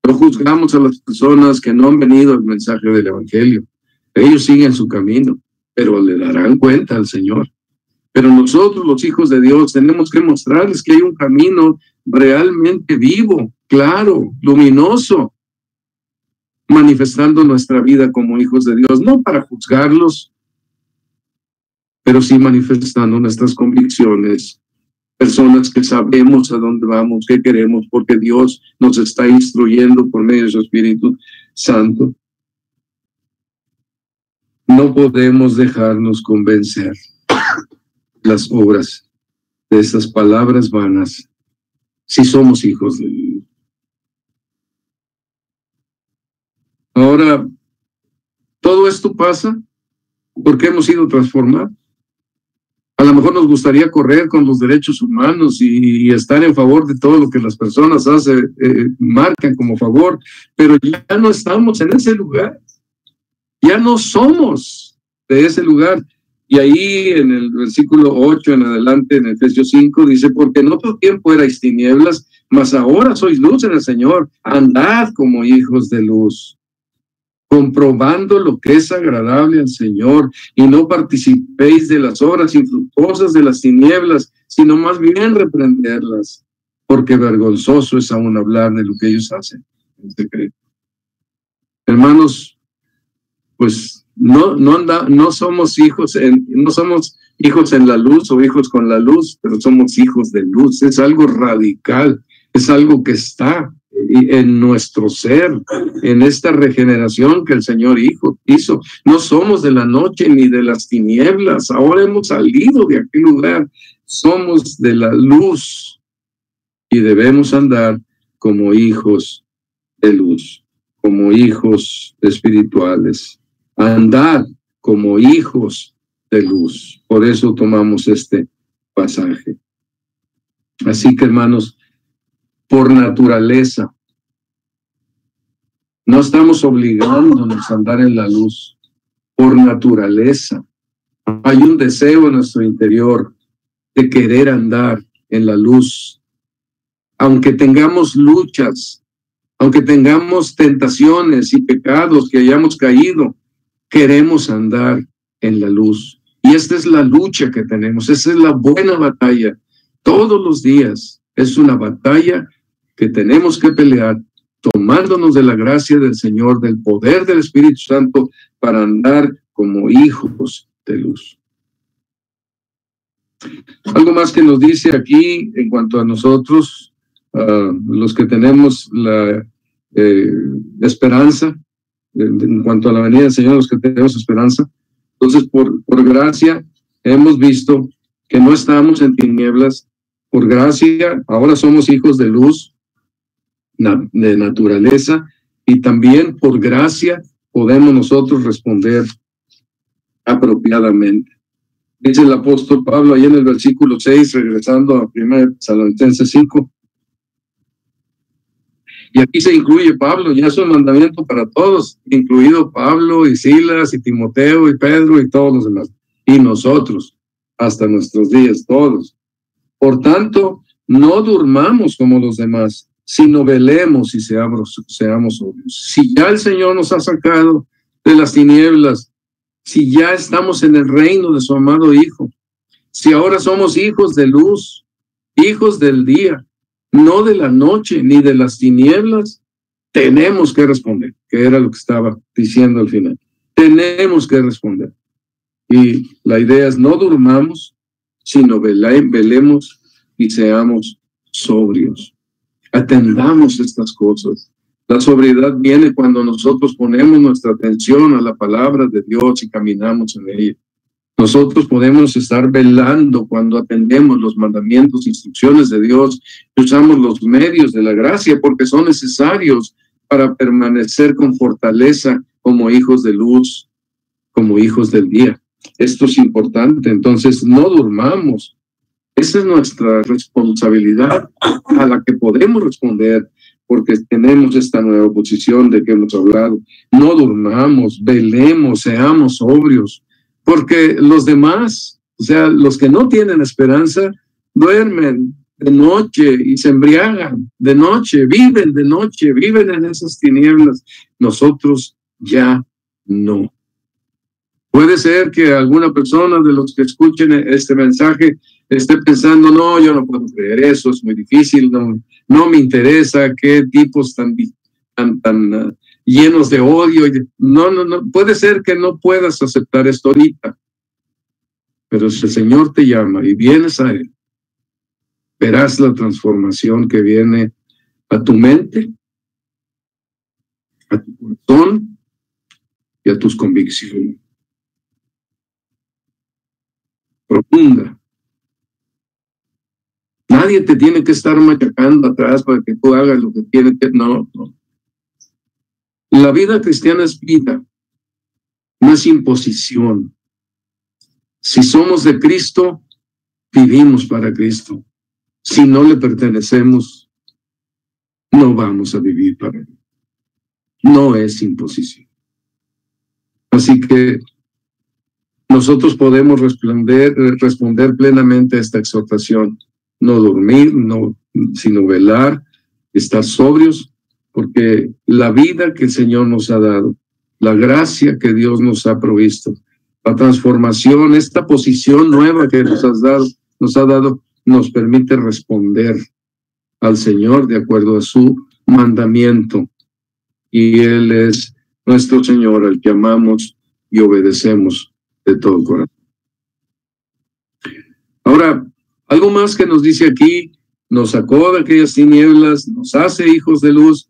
No juzgamos a las personas que no han venido al mensaje del Evangelio. Ellos siguen su camino, pero le darán cuenta al Señor. Pero nosotros, los hijos de Dios, tenemos que mostrarles que hay un camino realmente vivo, claro, luminoso, manifestando nuestra vida como hijos de Dios, no para juzgarlos, pero sí manifestando nuestras convicciones, personas que sabemos a dónde vamos, qué queremos, porque Dios nos está instruyendo por medio de su Espíritu Santo. No podemos dejarnos convencer las obras de estas palabras vanas si somos hijos de Dios. Ahora, todo esto pasa porque hemos sido transformados. A lo mejor nos gustaría correr con los derechos humanos y estar en favor de todo lo que las personas marcan como favor, pero ya no estamos en ese lugar. Ya no somos de ese lugar. Y ahí en el versículo 8 en adelante, en Efesios 5, dice, porque en otro tiempo erais tinieblas, mas ahora sois luz en el Señor. Andad como hijos de luz, comprobando lo que es agradable al Señor, y no participéis de las obras infructuosas de las tinieblas, sino más bien reprenderlas, porque vergonzoso es aún hablar de lo que ellos hacen en secreto. Hermanos, pues no somos hijos no somos hijos en la luz o hijos con la luz, pero somos hijos de luz. Es algo radical, es algo que está en nuestro ser, en esta regeneración que el Señor hizo. No somos de la noche ni de las tinieblas, ahora hemos salido de aquel lugar, somos de la luz y debemos andar como hijos de luz, como hijos espirituales, andar como hijos de luz. Por eso tomamos este pasaje. Así que, hermanos, por naturaleza, no estamos obligándonos a andar en la luz. Por naturaleza, hay un deseo en nuestro interior de querer andar en la luz. Aunque tengamos luchas, aunque tengamos tentaciones y pecados que hayamos caído, queremos andar en la luz. Y esta es la lucha que tenemos, esa es la buena batalla. Todos los días es una batalla que tenemos que pelear, tomándonos de la gracia del Señor, del poder del Espíritu Santo, para andar como hijos de luz. Algo más que nos dice aquí en cuanto a nosotros, los que tenemos la esperanza, en cuanto a la venida del Señor, los que tenemos esperanza. Entonces, por gracia, hemos visto que no estamos en tinieblas. Por gracia, ahora somos hijos de luz, de naturaleza, y también por gracia podemos nosotros responder apropiadamente. Dice el apóstol Pablo ahí en el versículo 6, regresando a 1 Tesalonicenses 5, Y aquí se incluye Pablo, ya es un mandamiento para todos, incluido Pablo y Silas y Timoteo y Pedro y todos los demás. Y nosotros, hasta nuestros días, todos. Por tanto, no durmamos como los demás, sino velemos y seamos sobrios. Si ya el Señor nos ha sacado de las tinieblas, si ya estamos en el reino de su amado Hijo, si ahora somos hijos de luz, hijos del día, no de la noche ni de las tinieblas, tenemos que responder, que era lo que estaba diciendo al final. Tenemos que responder. Y la idea es no durmamos, sino velemos y seamos sobrios. Atendamos estas cosas. La sobriedad viene cuando nosotros ponemos nuestra atención a la palabra de Dios y caminamos en ella. Nosotros podemos estar velando cuando atendemos los mandamientos, instrucciones de Dios, y usamos los medios de la gracia porque son necesarios para permanecer con fortaleza como hijos de luz, como hijos del día. Esto es importante, entonces no durmamos. Esa es nuestra responsabilidad a la que podemos responder porque tenemos esta nueva posición de que hemos hablado. No durmamos, velemos, seamos sobrios. Porque los demás, o sea, los que no tienen esperanza, duermen de noche y se embriagan de noche, viven en esas tinieblas. Nosotros ya no. Puede ser que alguna persona de los que escuchen este mensaje esté pensando, no, yo no puedo creer eso, es muy difícil, no me interesa, qué tipos tan llenos de odio. No, puede ser que no puedas aceptar esto ahorita, pero si el Señor te llama y vienes a Él, verás la transformación que viene a tu mente, a tu corazón y a tus convicciones. Profunda. Nadie te tiene que estar machacando atrás para que tú hagas lo que tienes que... No. La vida cristiana es vida, no es imposición. Si somos de Cristo, vivimos para Cristo. Si no le pertenecemos, no vamos a vivir para Él. No es imposición. Así que nosotros podemos responder plenamente a esta exhortación. No dormir, sino velar, estar sobrios, porque la vida que el Señor nos ha dado, la gracia que Dios nos ha provisto, la transformación, esta posición nueva que nos ha dado, nos permite responder al Señor de acuerdo a su mandamiento. Y Él es nuestro Señor, al que amamos y obedecemos de todo corazón. Ahora, algo más que nos dice aquí, nos sacó de aquellas tinieblas, nos hace hijos de luz,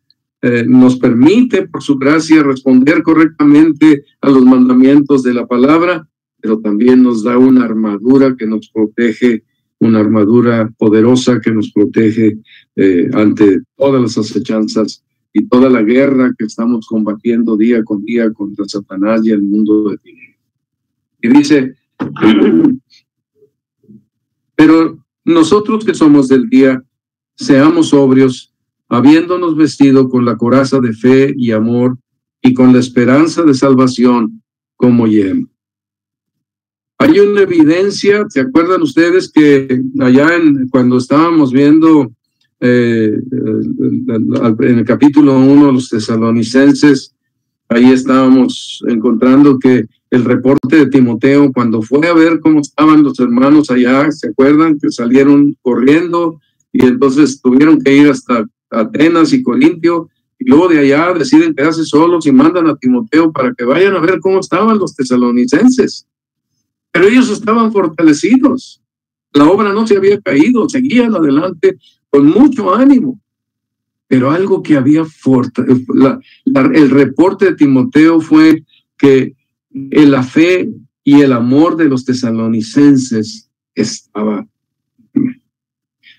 nos permite por su gracia responder correctamente a los mandamientos de la palabra, pero también nos da una armadura que nos protege, una armadura poderosa que nos protege ante todas las acechanzas y toda la guerra que estamos combatiendo día con día contra Satanás y el mundo de tinieblas. Y dice, pero nosotros que somos del día, seamos sobrios, habiéndonos vestido con la coraza de fe y amor y con la esperanza de salvación como yelmo. Hay una evidencia, ¿se acuerdan ustedes que allá cuando estábamos viendo en el capítulo 1 los tesalonicenses, ahí estábamos encontrando que el reporte de Timoteo, cuando fue a ver cómo estaban los hermanos allá, ¿se acuerdan? Que salieron corriendo y entonces tuvieron que ir hasta Atenas y Corintio, y luego de allá deciden quedarse solos y mandan a Timoteo para que vayan a ver cómo estaban los tesalonicenses. Pero ellos estaban fortalecidos. La obra no se había caído, seguían adelante con mucho ánimo. Pero algo que había el reporte de Timoteo fue que la fe y el amor de los tesalonicenses estaba.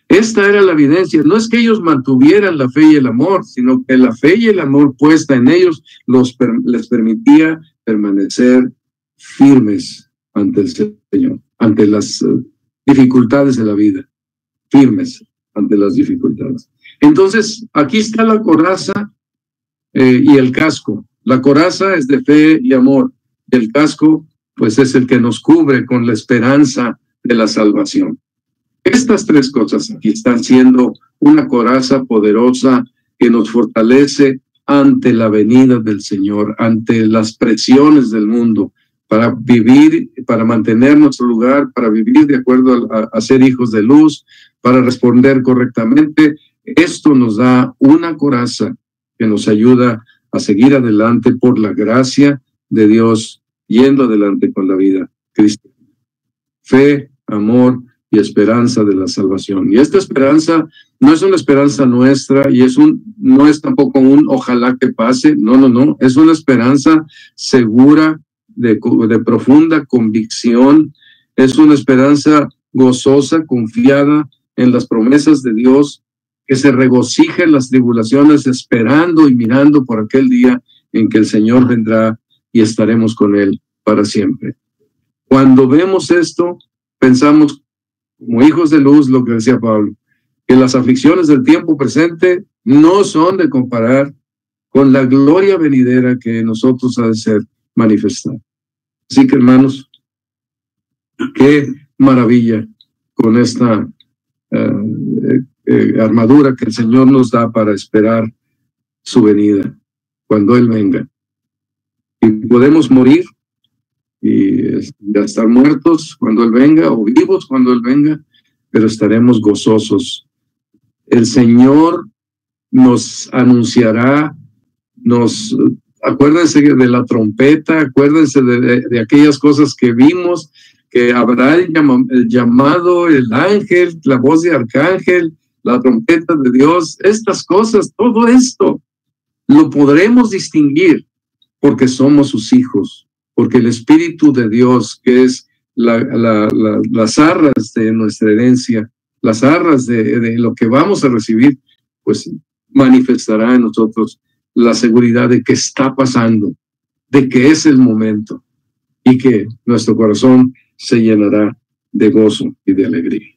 Esta era la evidencia. No es que ellos mantuvieran la fe y el amor, sino que la fe y el amor puesta en ellos les permitía permanecer firmes ante el Señor, ante las dificultades de la vida, firmes ante las dificultades. Entonces, aquí está la coraza y el casco. La coraza es de fe y amor. Y el casco, pues, es el que nos cubre con la esperanza de la salvación. Estas tres cosas aquí están siendo una coraza poderosa que nos fortalece ante la venida del Señor, ante las presiones del mundo, para vivir, para mantener nuestro lugar, para vivir de acuerdo a ser hijos de luz, para responder correctamente. Esto nos da una coraza que nos ayuda a seguir adelante por la gracia de Dios, yendo adelante con la vida cristiana. Fe, amor y esperanza de la salvación. Y esta esperanza no es una esperanza nuestra y no es tampoco un ojalá que pase, no, es una esperanza segura, de profunda convicción, es una esperanza gozosa, confiada en las promesas de Dios, que se regocija en las tribulaciones, esperando y mirando por aquel día en que el Señor vendrá y estaremos con Él para siempre. Cuando vemos esto, pensamos como hijos de luz, lo que decía Pablo, que las aflicciones del tiempo presente no son de comparar con la gloria venidera que nosotros ha de ser manifestada. Así que, hermanos, qué maravilla con esta armadura que el Señor nos da para esperar su venida, cuando Él venga. Y podemos morir y ya estar muertos cuando Él venga, o vivos cuando Él venga, pero estaremos gozosos. El Señor nos anunciará, acuérdense de la trompeta, acuérdense de aquellas cosas que vimos, que habrá el llamado, el ángel, la voz de arcángel, la trompeta de Dios, estas cosas, todo esto lo podremos distinguir porque somos sus hijos, porque el Espíritu de Dios, que es las arras de nuestra herencia, las arras de lo que vamos a recibir, pues manifestará en nosotros la seguridad de que está pasando, de que es el momento y que nuestro corazón se llenará de gozo y de alegría.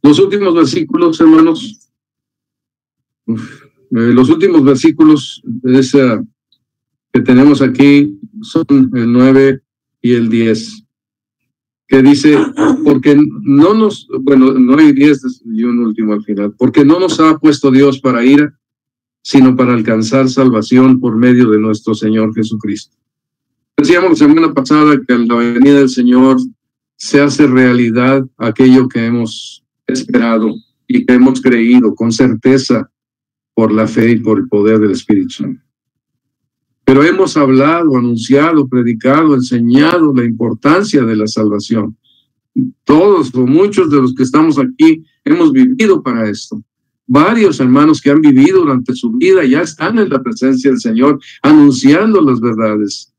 Los últimos versículos, hermanos, los últimos versículos que tenemos aquí son el 9 y el 10, que dice, porque no hay 10 y un último al final, porque no nos ha puesto Dios para ira, sino para alcanzar salvación por medio de nuestro Señor Jesucristo. Decíamos la semana pasada que a la venida del Señor se hace realidad aquello que hemos esperado y que hemos creído con certeza por la fe y por el poder del Espíritu Santo. Pero hemos hablado, anunciado, predicado, enseñado la importancia de la salvación. Todos o muchos de los que estamos aquí hemos vivido para esto. Varios hermanos que han vivido durante su vida ya están en la presencia del Señor anunciando las verdades.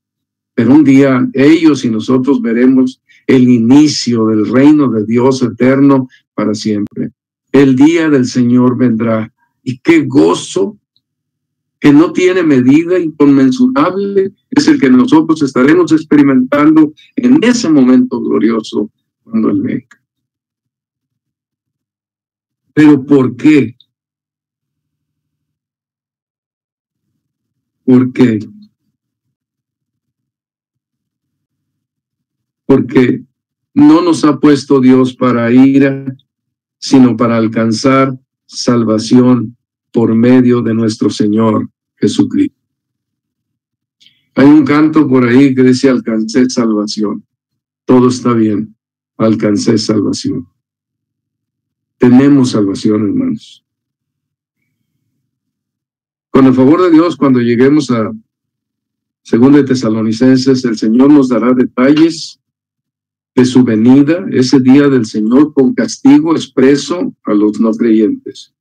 Pero un día ellos y nosotros veremos el inicio del reino de Dios eterno para siempre. El día del Señor vendrá. Y qué gozo que no tiene medida, inconmensurable, es el que nosotros estaremos experimentando en ese momento glorioso cuando Él venga. Pero ¿por qué? ¿Por qué? Porque no nos ha puesto Dios para ira, sino para alcanzar salvación por medio de nuestro Señor Jesucristo. Hay un canto por ahí que dice, alcancé salvación. Todo está bien, alcancé salvación. Tenemos salvación, hermanos. Con el favor de Dios, cuando lleguemos a 2 Tesalonicenses, el Señor nos dará detalles de su venida, ese día del Señor, con castigo expreso a los no creyentes.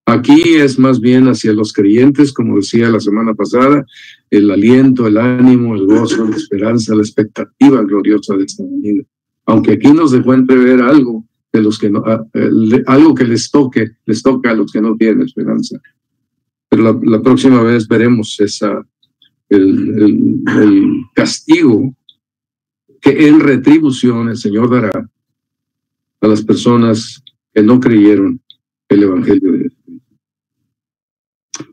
Aquí es más bien hacia los creyentes, como decía la semana pasada, el aliento, el ánimo, el gozo, la esperanza, la expectativa gloriosa de esta venida. Aunque aquí nos dejó entrever algo de los que no, algo que les toca a los que no tienen esperanza. Pero la próxima vez veremos el castigo que en retribución el Señor dará a las personas que no creyeron el Evangelio de Jesucristo.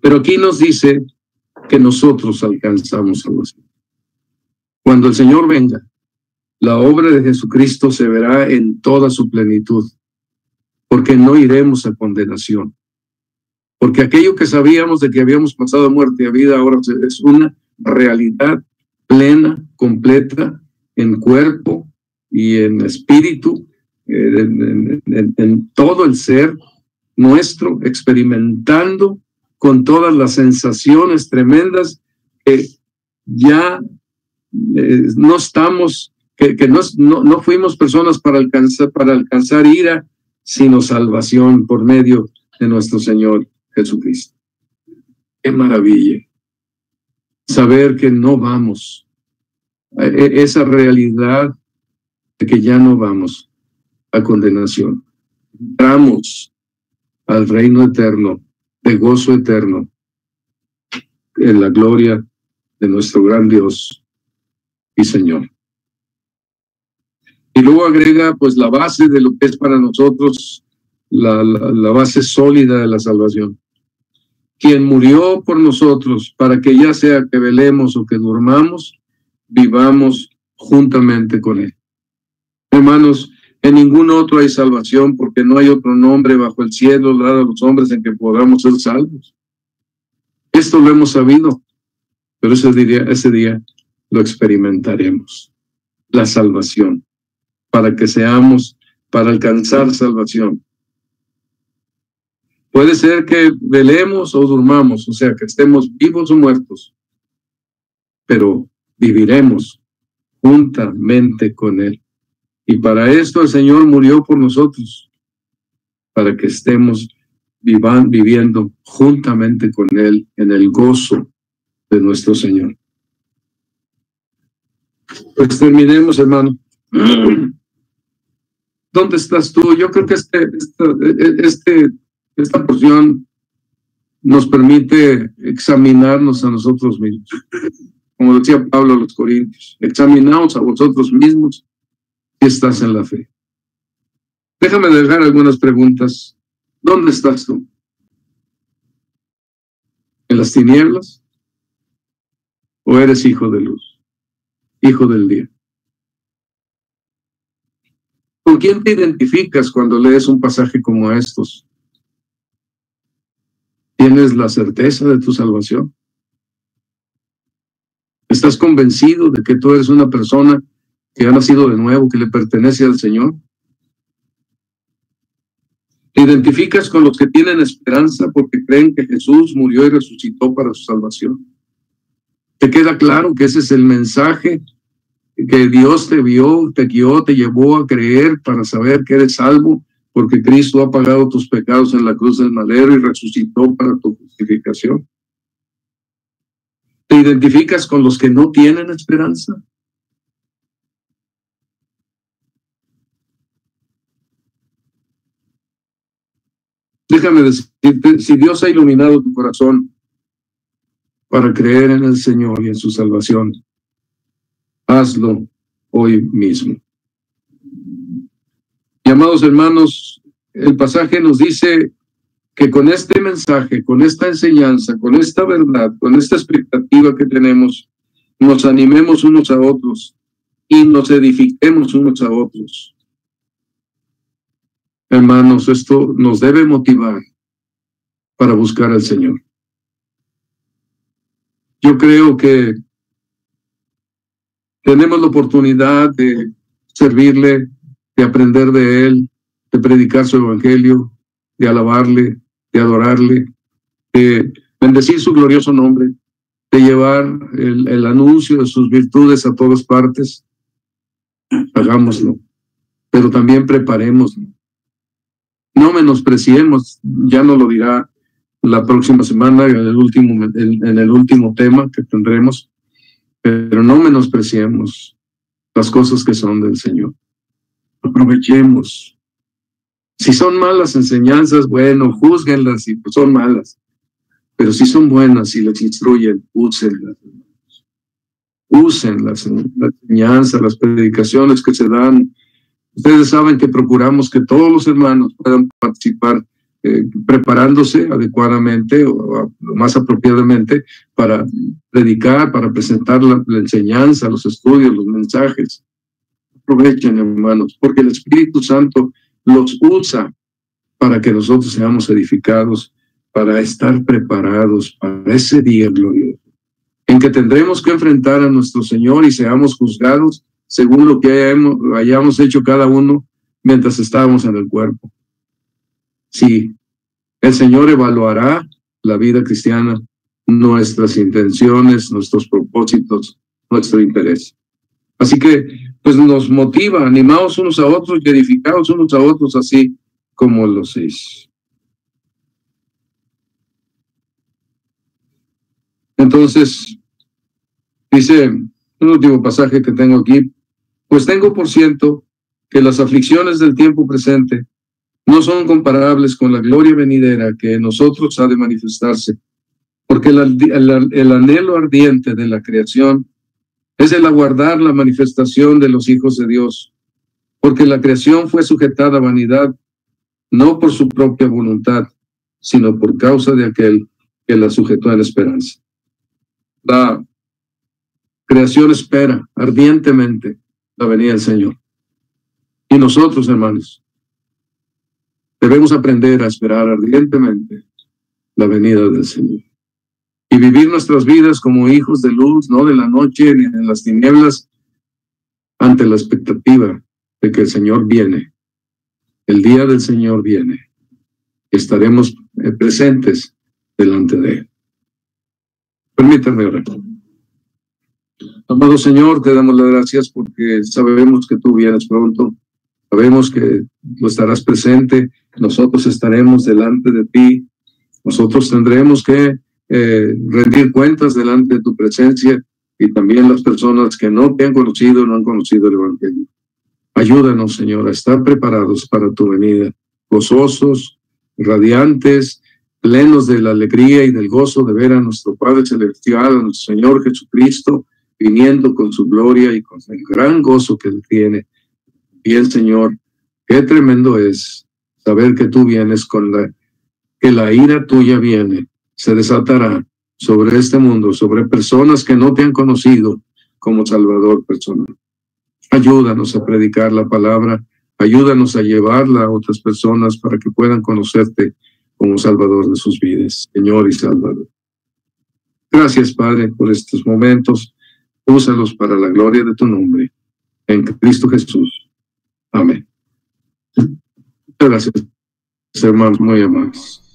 Pero aquí nos dice que nosotros alcanzamos salvación. Cuando el Señor venga, la obra de Jesucristo se verá en toda su plenitud, porque no iremos a condenación. Porque aquello que sabíamos de que habíamos pasado de muerte a vida ahora es una realidad plena, completa, en cuerpo y en espíritu, en todo el ser nuestro, experimentando con todas las sensaciones tremendas que ya no estamos, que no fuimos personas para alcanzar ira, sino salvación por medio de nuestro Señor Jesucristo. ¡Qué maravilla! Saber que no vamos, esa realidad de que ya no vamos a condenación. Entramos al reino eterno, de gozo eterno, en la gloria de nuestro gran Dios y Señor. Y luego agrega pues la base de lo que es para nosotros la base sólida de la salvación. Quien murió por nosotros para que ya sea que velemos o que durmamos, vivamos juntamente con Él. Hermanos, en ningún otro hay salvación, porque no hay otro nombre bajo el cielo dado a los hombres en que podamos ser salvos. Esto lo hemos sabido, pero ese día lo experimentaremos. La salvación, para alcanzar salvación. Puede ser que velemos o durmamos, o sea, que estemos vivos o muertos, pero viviremos juntamente con Él. Y para esto el Señor murió por nosotros, para que estemos viviendo juntamente con Él en el gozo de nuestro Señor. Pues terminemos, hermano. ¿Dónde estás tú? Yo creo que esta porción nos permite examinarnos a nosotros mismos. Como decía Pablo a los Corintios, examinaos a vosotros mismos si estás en la fe. Déjame dejar algunas preguntas. ¿Dónde estás tú? ¿En las tinieblas? ¿O eres hijo de luz? Hijo del día. ¿Con quién te identificas cuando lees un pasaje como estos? ¿Tienes la certeza de tu salvación? ¿Estás convencido de que tú eres una persona que ha nacido de nuevo, que le pertenece al Señor? ¿Te identificas con los que tienen esperanza porque creen que Jesús murió y resucitó para su salvación? ¿Te queda claro que ese es el mensaje que Dios te vio, te guió, te llevó a creer para saber que eres salvo, porque Cristo ha pagado tus pecados en la cruz del madero y resucitó para tu justificación? ¿Te identificas con los que no tienen esperanza? Déjame decirte, si Dios ha iluminado tu corazón para creer en el Señor y en su salvación, hazlo hoy mismo. Y amados hermanos, el pasaje nos dice que con este mensaje, con esta enseñanza, con esta verdad, con esta expectativa que tenemos, nos animemos unos a otros y nos edifiquemos unos a otros. Hermanos, esto nos debe motivar para buscar al Señor. Yo creo que tenemos la oportunidad de servirle, de aprender de Él, de predicar su evangelio, de alabarle, de adorarle, de bendecir su glorioso nombre, de llevar el anuncio de sus virtudes a todas partes. Hagámoslo, pero también preparémoslo. No menospreciemos, ya nos lo dirá la próxima semana en el último tema que tendremos, pero no menospreciemos las cosas que son del Señor. Aprovechemos. Si son malas enseñanzas, bueno, júzguenlas si son malas, pero si son buenas y les instruyen, úsenlas. Usen las enseñanzas, las predicaciones que se dan. Ustedes saben que procuramos que todos los hermanos puedan participar preparándose adecuadamente o más apropiadamente para predicar, para presentar la enseñanza, los estudios, los mensajes. Aprovechen, hermanos, porque el Espíritu Santo los usa para que nosotros seamos edificados, para estar preparados para ese día glorioso, en que tendremos que enfrentar a nuestro Señor y seamos juzgados según lo que hayamos hecho cada uno mientras estábamos en el cuerpo. Sí, el Señor evaluará la vida cristiana, nuestras intenciones, nuestros propósitos, nuestro interés. Así que, pues nos motiva, animados unos a otros y edificados unos a otros, así como los seis. Entonces, dice un último pasaje que tengo aquí, pues tengo por cierto que las aflicciones del tiempo presente no son comparables con la gloria venidera que en nosotros ha de manifestarse, porque el anhelo ardiente de la creación es el aguardar la manifestación de los hijos de Dios, porque la creación fue sujetada a vanidad, no por su propia voluntad, sino por causa de aquel que la sujetó a la esperanza. La creación espera ardientemente la venida del Señor. Y nosotros, hermanos, debemos aprender a esperar ardientemente la venida del Señor. Y vivir nuestras vidas como hijos de luz, no de la noche ni de las tinieblas, ante la expectativa de que el Señor viene. El día del Señor viene. Estaremos presentes delante de Él. Permítanme orar. Amado Señor, te damos las gracias porque sabemos que tú vienes pronto. Sabemos que tú estarás presente. Nosotros estaremos delante de ti. Nosotros tendremos que rendir cuentas delante de tu presencia, y también las personas que no te han conocido, no han conocido el Evangelio. Ayúdanos, Señor, a estar preparados para tu venida, gozosos, radiantes, plenos de la alegría y del gozo de ver a nuestro Padre Celestial, a nuestro Señor Jesucristo, viniendo con su gloria y con el gran gozo que Él tiene. Y el Señor, qué tremendo es saber que tú vienes que la ira tuya viene, se desatará sobre este mundo, sobre personas que no te han conocido como Salvador personal. Ayúdanos a predicar la palabra, ayúdanos a llevarla a otras personas para que puedan conocerte como Salvador de sus vidas, Señor y Salvador. Gracias, Padre, por estos momentos. Úsalos para la gloria de tu nombre. En Cristo Jesús. Amén. Muchas gracias, hermanos muy amados.